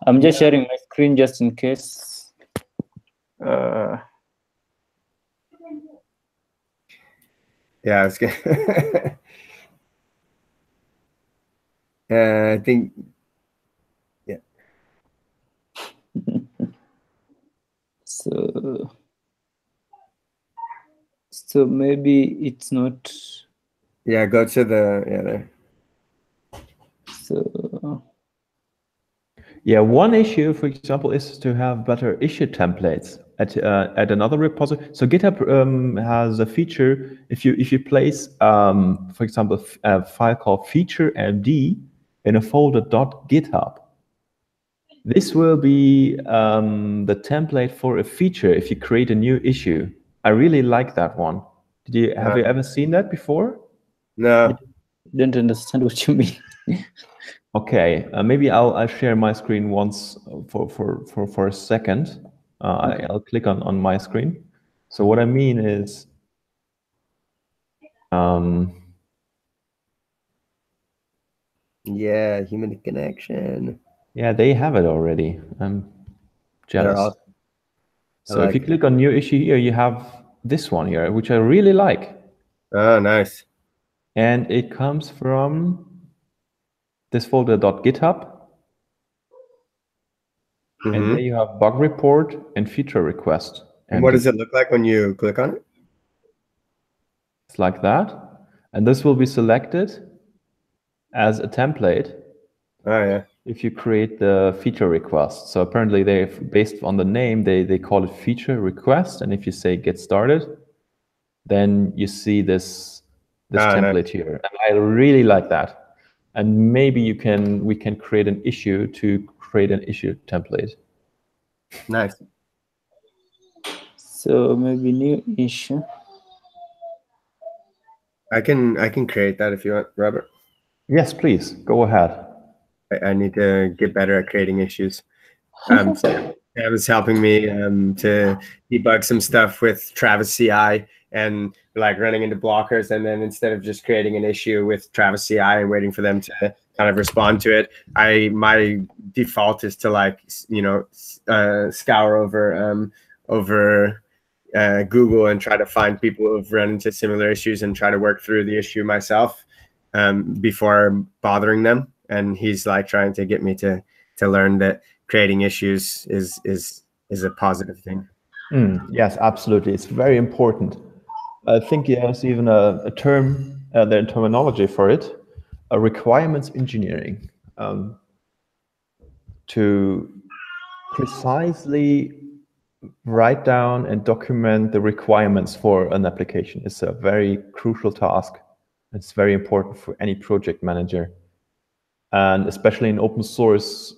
I'm just sharing my screen just in case. Yeah, it's good. I think, yeah. So maybe it's not. Yeah, go to the there. So yeah, one issue, for example, is to have better issue templates at another repository. So GitHub has a feature if you place, for example, a file called feature.md in a folder .github. This will be the template for a feature if you create a new issue. I really like that one. Have you ever seen that before? No. I don't understand what you mean. Okay, maybe I'll share my screen once for a second. Okay. I'll click on my screen. So what I mean is, yeah, human connection. yeah, they have it already. I'm jealous. Awesome. So if you click on new issue here, you have this one here, which I really like. Oh, nice. And it comes from this folder .github. And there you have bug report and feature request. And what does it look like when you click on it? It's like that. And this will be selected as a template. Oh, yeah. If you create the feature request. So apparently based on the name, they call it feature request. And if you say get started, then you see this template here. And I really like that. And maybe we can create an issue to create an issue template. Nice. So maybe new issue. I can create that if you want, Robert. Yes, please go ahead. I need to get better at creating issues. Sam was helping me to debug some stuff with Travis CI and like running into blockers, and then instead of just creating an issue with Travis CI and waiting for them to kind of respond to it, my default is to like scour over Google and try to find people who've run into similar issues and try to work through the issue myself before bothering them. And he's like trying to get me to learn that creating issues is a positive thing. Yes, absolutely. It's very important. I think there's even a term, the terminology for it, requirements engineering, to precisely write down and document the requirements for an application. It's a very crucial task. It's very important for any project manager. And especially in open source,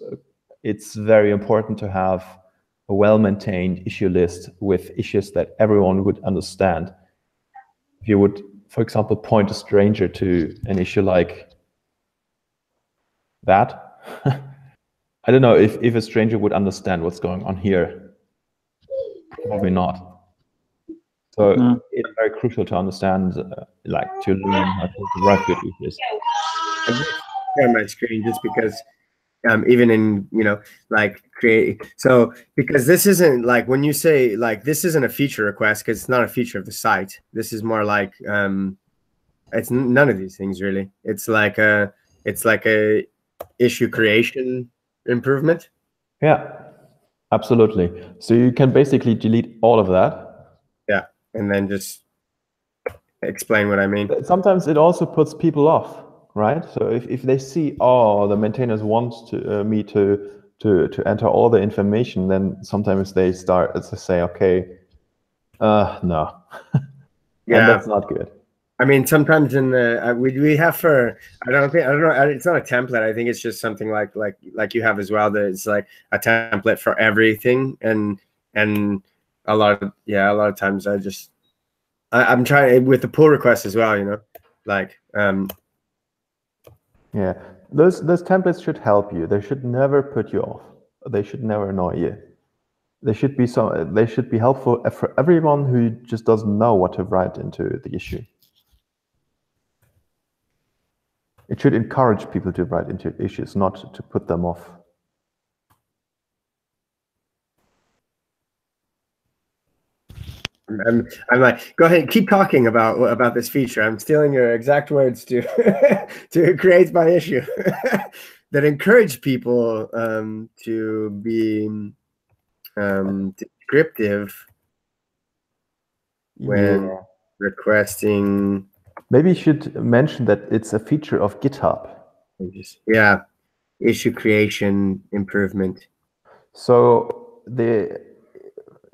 it's very important to have a well-maintained issue list with issues that everyone would understand. If you would, for example, point a stranger to an issue like that, I don't know if a stranger would understand what's going on here. Probably not. So it's very crucial to understand, to learn how to write good issues. On my screen just because even in because this isn't like when you say like this isn't a feature request, because it's not a feature of the site. This is more like it's none of these things really. It's like a issue creation improvement. Yeah, absolutely. So you can basically delete all of that. Yeah, and then just explain what I mean. Sometimes it also puts people off, right? So if they see, oh, the maintainers want me to enter all the information, then sometimes they start to say, okay, no. Yeah, and that's not good. I mean, sometimes in the we have for I don't know it's not a template. I think it's just something like you have as well. That it's like a template for everything, and a lot of times I'm trying with the pull request as well. You know, like yeah, those templates should help you. They should never put you off. They should never annoy you. They should be helpful for everyone who just doesn't know what to write into the issue. It should encourage people to write into issues, not to put them off. I'm like, go ahead, keep talking about this feature. I'm stealing your exact words to to create my issue that encourage people to be descriptive when requesting. Maybe you should mention that it's a feature of GitHub. Yeah, issue creation improvement. So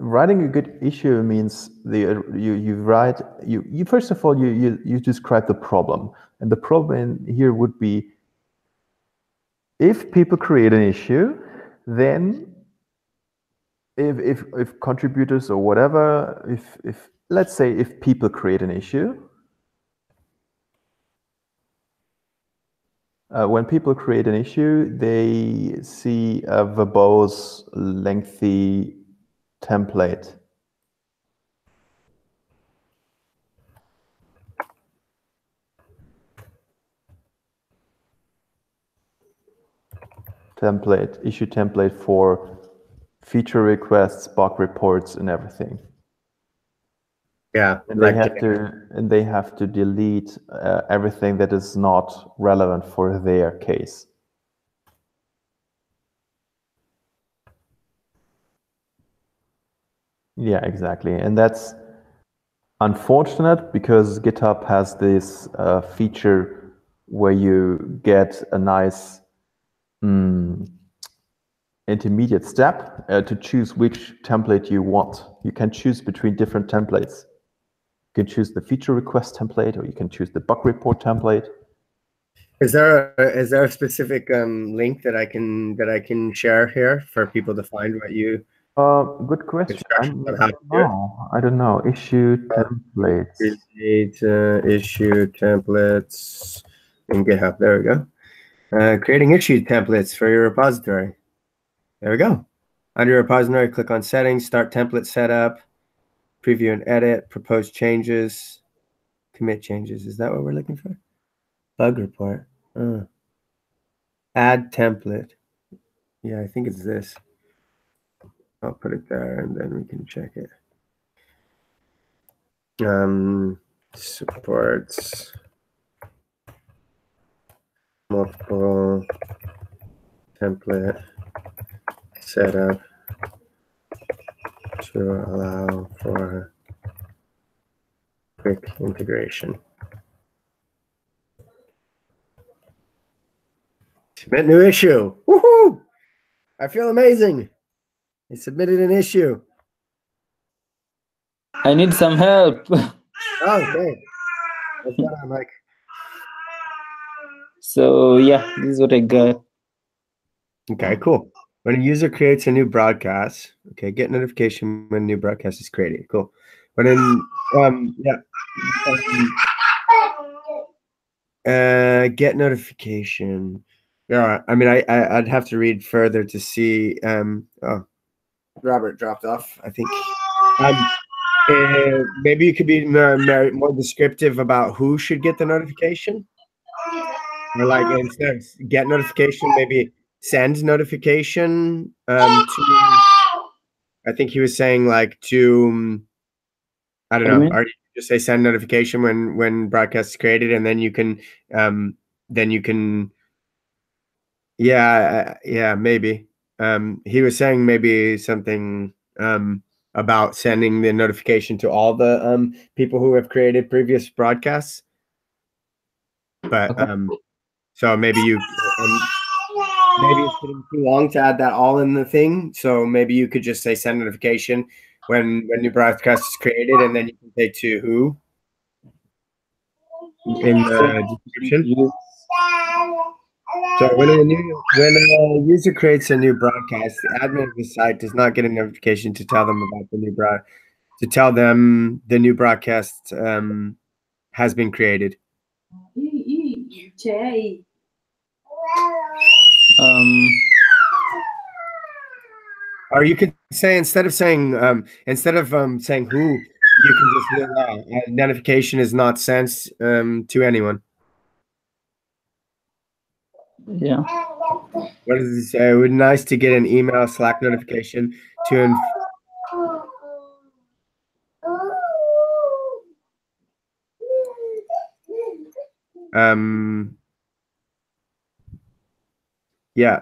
writing a good issue means you first of all you describe the problem, and the problem here would be if people create an issue, then if contributors or whatever, if let's say if people create an issue, when people create an issue, they see a verbose, lengthy template. Issue template for feature requests, bug reports, and everything. Yeah, and they have to delete everything that is not relevant for their case. Yeah, exactly, and that's unfortunate because GitHub has this feature where you get a nice intermediate step to choose which template you want. You can choose between different templates. You can choose the feature request template, or you can choose the bug report template. Is there a specific link that I can share here for people to find what you? Good question. I don't know. Issue templates. Create issue templates in GitHub. There we go. Creating issue templates for your repository. There we go. Under your repository, click on Settings, Start Template Setup, Preview and Edit, Propose Changes, Commit Changes. Is that what we're looking for? Bug report. Add template. Yeah, I think it's this. I'll put it there and then we can check it. Supports multiple template setup to allow for quick integration. Submit new issue. Woohoo! I feel amazing. I submitted an issue. I need some help. Oh, okay. That's what I'm like. So yeah, this is what I got. Okay, cool. When a user creates a new broadcast, okay, get notification when a new broadcast is created. Cool. When get notification. Yeah, I mean, I'd have to read further to see. Oh, Robert dropped off, I think. Maybe you could be more descriptive about who should get the notification. Or like instead of get notification, maybe send notification to. I think he was saying like to. I don't know. Or you just say send notification when broadcast is created, and then you can. Yeah, maybe. He was saying maybe something about sending the notification to all the people who have created previous broadcasts. But so maybe maybe it's getting too long to add that all in the thing. So maybe you could just say send notification when new broadcast is created, and then you can say to who. in the description. So when a user creates a new broadcast, the admin of the site does not get a notification to tell them about the new broadcast has been created. Or you could say instead of saying who, you can just say notification is not sent to anyone. Yeah. What does it say? It would be nice to get an email Slack notification to yeah.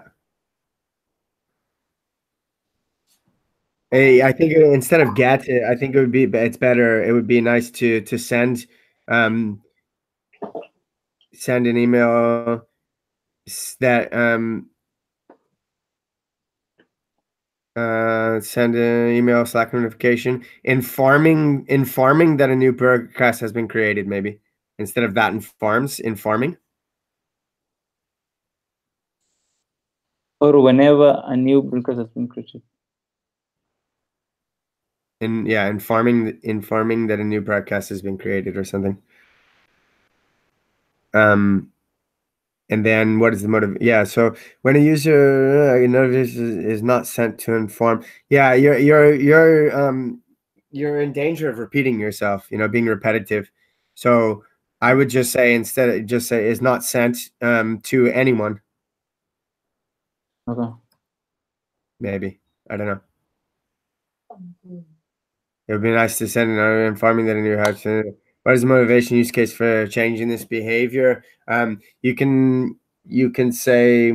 I think instead of get, I think it's better. It would be nice to send send an email that send an email Slack notification informing that a new broadcast has been created, maybe instead of that informing. Or whenever a new broadcast has been created. Informing that a new broadcast has been created or something. And then what is the motive? Yeah, so when a user notification is not sent to inform, yeah, you're in danger of repeating yourself, being repetitive. So I would just say instead just say is not sent to anyone. Okay. Maybe. I don't know. It would be nice to send another informing that a new house. What is the motivation use case for changing this behavior? You can say,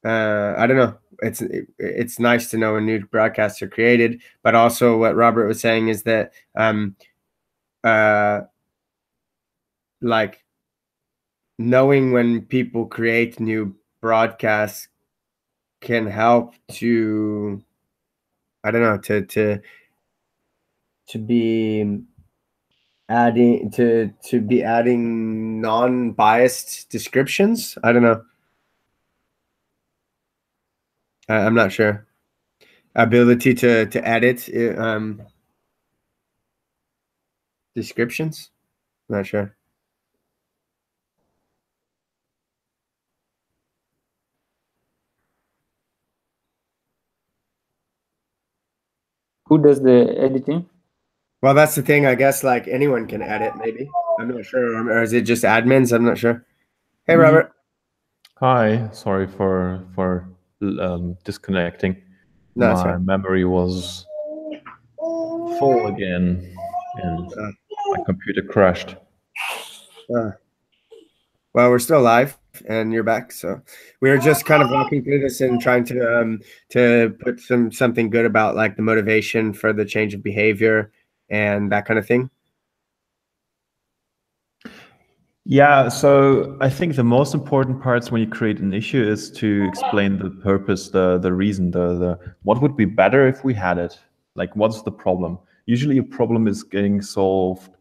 I don't know. It's nice to know when new broadcasts are created, but also what Robert was saying is that like knowing when people create new broadcasts can help to, I don't know, to be adding non-biased descriptions. I don't know. I'm not sure. Ability to edit descriptions. Not sure. Who does the editing? Well, that's the thing. I guess like anyone can edit. Maybe I'm not sure, or is it just admins? I'm not sure. Hey, Robert. Hi. Sorry for disconnecting. No, that's My fine. memory was full again, and my computer crashed. Well, we're still live, and you're back. So we were just kind of walking through this and trying to put something good about like the motivation for the change of behavior and that kind of thing. Yeah, so I think the most important parts when you create an issue is to explain the purpose, the reason, the what would be better if we had it. Like, what's the problem? Usually a problem is getting solved.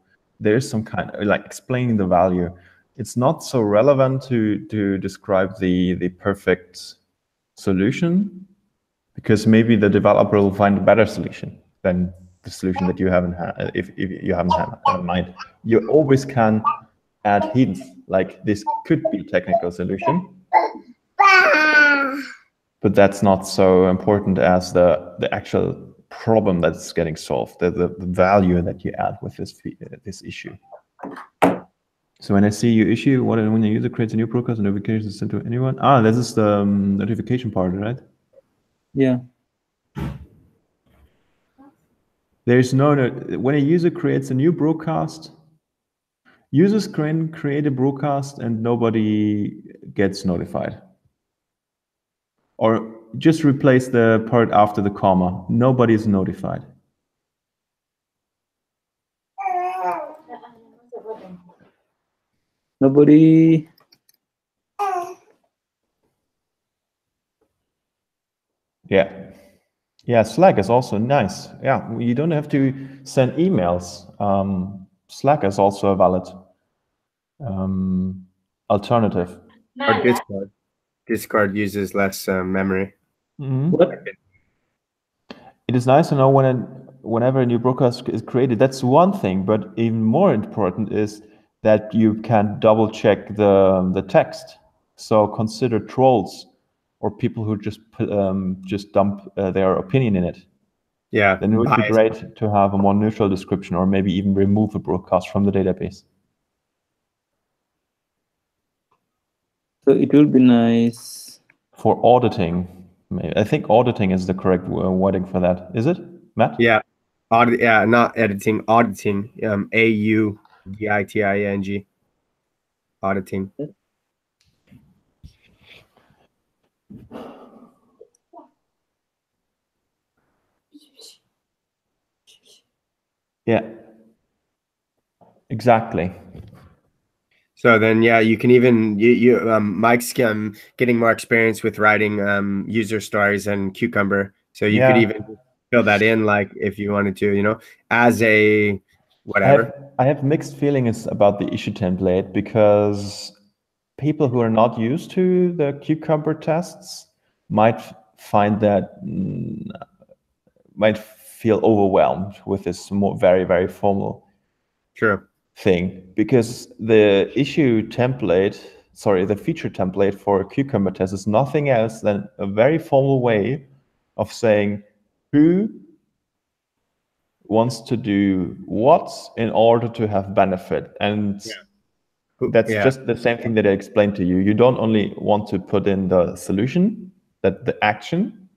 There's some kind of like explaining the value. It's not so relevant to describe the perfect solution, because maybe the developer will find a better solution than the solution that you haven't had, if you haven't had in mind. You always can add hints, like this could be a technical solution, but that's not so important as the actual problem that's getting solved, the value that you add with this issue. So when I see your issue, when a user creates a new broadcast, a notification is sent to anyone. This is the notification part, right? Yeah. There's no when a user creates a new broadcast, users can create a broadcast and nobody gets notified. Or just replace the part after the comma. Nobody is notified. Nobody. Yeah, Slack is also nice. Yeah, you don't have to send emails. Slack is also valid. alternative. Or Discord. Discord uses less memory. What? It is nice to know whenever a new broadcast is created. That's one thing, but even more important is that you can double check the text. So consider trolls or people who just dump their opinion in it. Yeah. Then it would be bias. great to have a more neutral description, or maybe even remove a broadcast from the database. So it will be nice. For auditing, I think auditing is the correct wording for that. Is it, Matt? Yeah. Yeah, not editing, auditing. AUDITING. Auditing. Yeah. Exactly. So then, yeah, you can even Mike's getting more experience with writing user stories and Cucumber. So you could even fill that in, like if you wanted to, as a whatever. I have mixed feelings about the issue template because people who are not used to the Cucumber tests might find that might feel overwhelmed with this very, very formal thing, because the feature template for a Cucumber test is nothing else than a very formal way of saying who wants to do what in order to have benefit. And that's just the same thing that I explained to you. You don't only want to put in the solution, the action,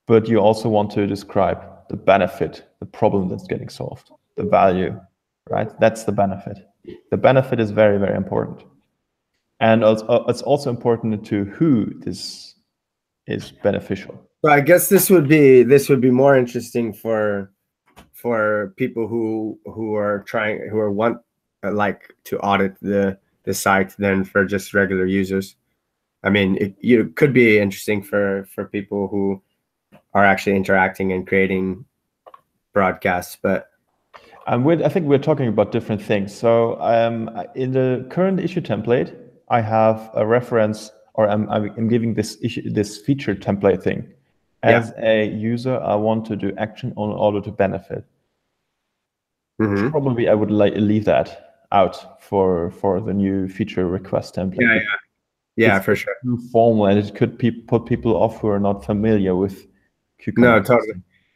but you also want to describe the benefit, the problem that's getting solved, the value, right? That's the benefit. The benefit is very, very important. And it's also important to who this is beneficial. So I guess this would be more interesting for people who want like to audit the site than for just regular users. I mean, it could be interesting for people who are actually interacting and creating broadcasts, but I think we're talking about different things. So in the current issue template, I have a reference, or I'm giving this feature template thing. As a user, I want to do action in order to benefit. Probably I would leave that out for the new feature request template. Yeah, for sure. Too formal, and it could put people off who are not familiar with Cucumber.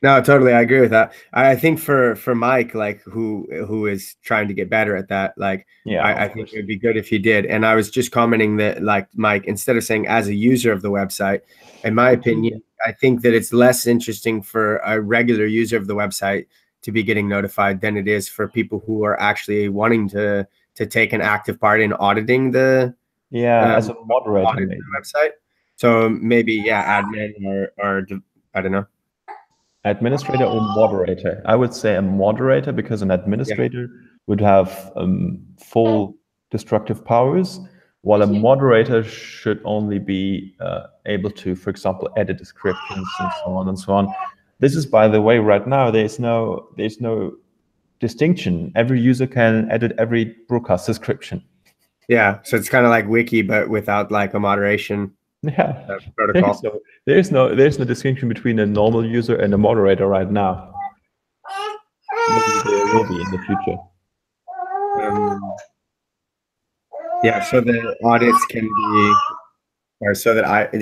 No, totally. I agree with that. I think for Mike, like who is trying to get better at that, like I think it would be good if he did. And I was just commenting that, like, Mike, instead of saying as a user of the website, in my opinion, I think that it's less interesting for a regular user of the website to be getting notified than it is for people who are actually wanting to take an active part in auditing the as a moderator the website. So maybe admin or I don't know. Administrator or moderator? I would say a moderator, because an administrator would have full destructive powers, while a moderator should only be able to, for example, edit descriptions and so on and so on. This is, by the way, right now there's no distinction. Every user can edit every broadcast description. Yeah, so it's kind of like Wiki, but without like a moderation protocol. There's no distinction between a normal user and a moderator right now. Maybe there will be in the future. So the audits can be, or so that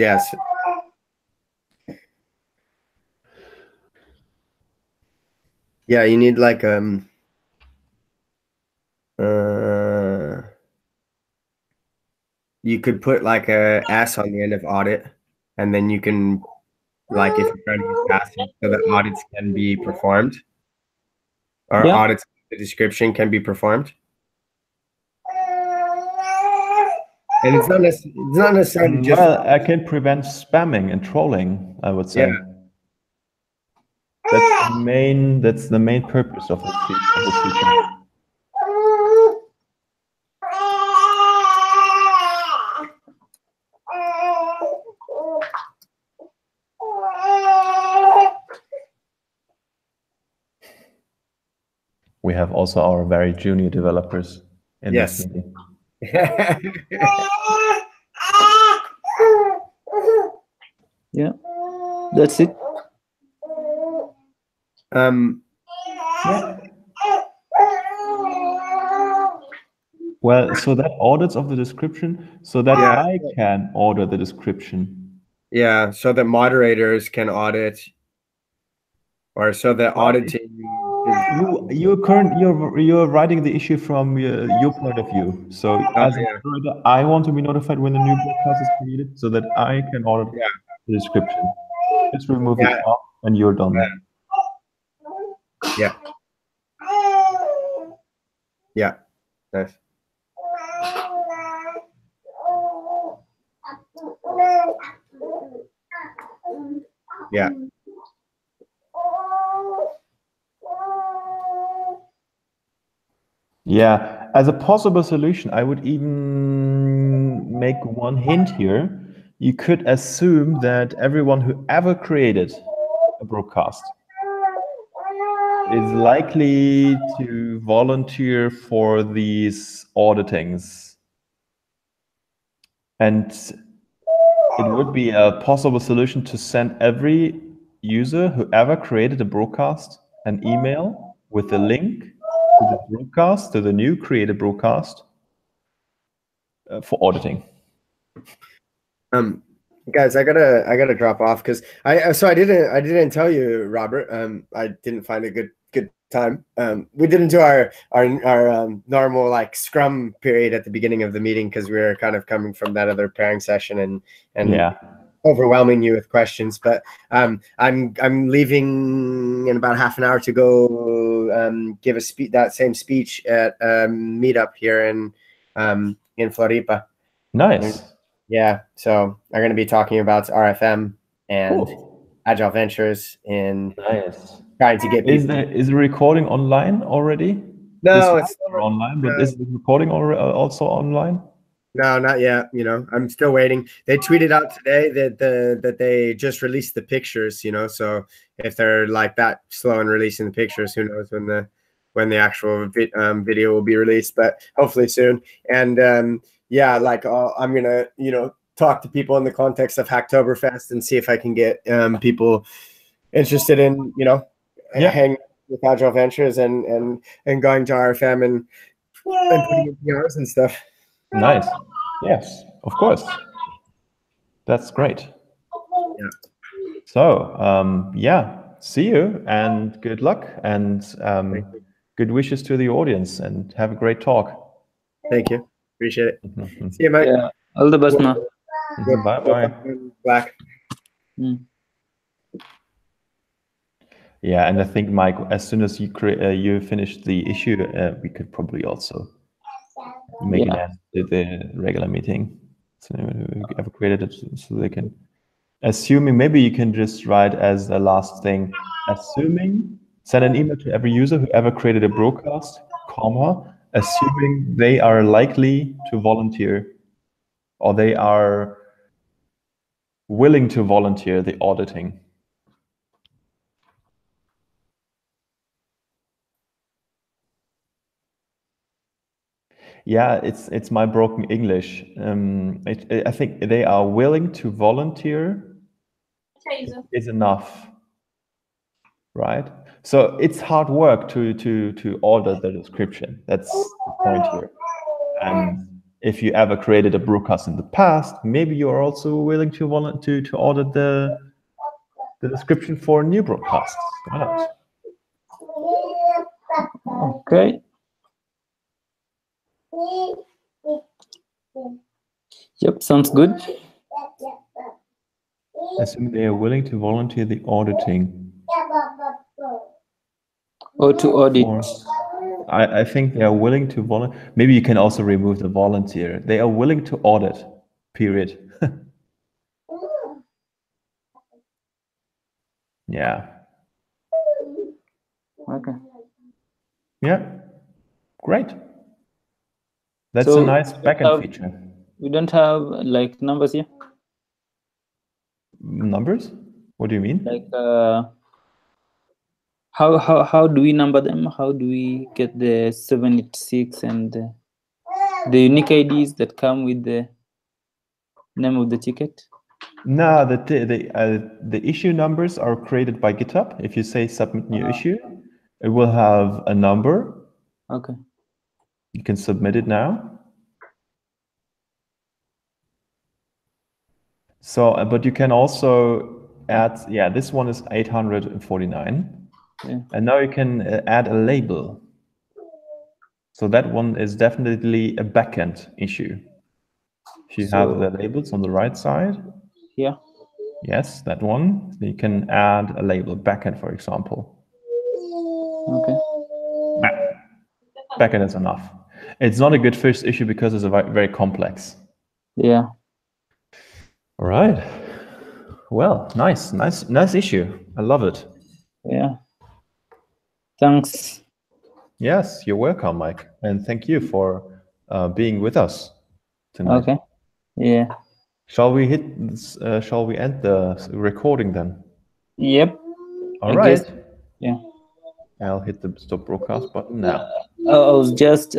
you need like you could put like a S on the end of audit, and then you can, like, if you're trying to use passive, so that audits can be performed, or audits, the description can be performed. And it's not necessarily just. Well, I can prevent spamming and trolling, I would say. That's the main purpose of this feature. We have also our very junior developers in this meeting. Yeah, that's it. Yeah. Well, so that audits of the description, so that Yeah. I can order the description. Yeah, so that moderators can audit, or so that auditing is, You're writing the issue from your point of view. So as a yeah. moderator, I want to be notified when a new broadcast is created so that I can order Yeah. the description. Just remove Yeah. it off and you're done. Yeah. Yeah. Nice. Yeah. Yeah, as a possible solution, I would even make one hint here. You could assume that everyone who ever created a broadcast is likely to volunteer for these auditings. And it would be a possible solution to send every user who ever created a broadcast an email with a link to the broadcast, to the new created broadcast for auditing. Guys, I gotta drop off because I didn't tell you, Robert. I didn't find a good time. We didn't do our normal like scrum period at the beginning of the meeting because we were kind of coming from that other pairing session and Yeah. overwhelming you with questions. But I'm leaving in about half an hour to go give that same speech at a meetup here in Floripa. Nice. Yeah, so I'm going to be talking about RFM and Cool. Agile Ventures in Nice. trying to get people. Is the recording online already? No, This it's are online, but is the recording also online? no, not yet. You know, I'm still waiting. They tweeted out today that they just released the pictures. You know, so if they're like that slow in releasing the pictures, who knows when the actual video will be released? But hopefully soon. And yeah, like I'm gonna talk to people in the context of Hacktoberfest and see if I can get people interested in hang with Agile Ventures and going to RFM and putting in PRs and stuff. Nice. Yes, of course. That's great. Yeah. So yeah, see you and good luck and good wishes to the audience and have a great talk. Thank you. Appreciate it. See you, Mike. Yeah, all the best now. Bye bye. Black. Yeah, and I think, Mike, as soon as you finish the issue, we could probably also make an end to the regular meeting. So we ever created it so they can. Assuming, maybe you can just write as the last thing. Assuming, send an email to every user who ever created a broadcast, comma, assuming they are likely to volunteer, or they are willing to volunteer the auditing. Yeah, it's my broken English. I think they are willing to volunteer is enough, right? So it's hard work to order the description. That's the point here. And if you ever created a broadcast in the past, maybe you are also willing to volunteer to order the description for new broadcasts. Why not? Okay. Yep, sounds good. Assuming they are willing to volunteer the auditing. Or to audit. I think they are willing to volunteer. Maybe you can also remove the volunteer. They are willing to audit, period. Yeah. Okay. Yeah. Great. That's So a nice backend feature. We don't have like numbers here? Numbers? What do you mean? Like how do we number them? How do we get the 76 and the unique IDs that come with the name of the ticket? No, the issue numbers are created by GitHub. If you say submit new issue, it will have a number. Okay. You can submit it now. So, but you can also add, yeah, this one is 849. Yeah. And now you can add a label. So that one is definitely a backend issue. If you have the labels on the right side. Yeah. Yes, that one. You can add a label, backend, for example. Okay. Backend is enough. It's not a good first issue because it's very complex. Yeah. All right. Well, nice issue. I love it. Yeah. Thanks. Yes, you're welcome, Mike, and thank you for being with us tonight. Okay. Yeah. Shall we hit? Shall we end the recording then? Yep. All I right. guess. Yeah. I'll hit the stop broadcast button now. I was just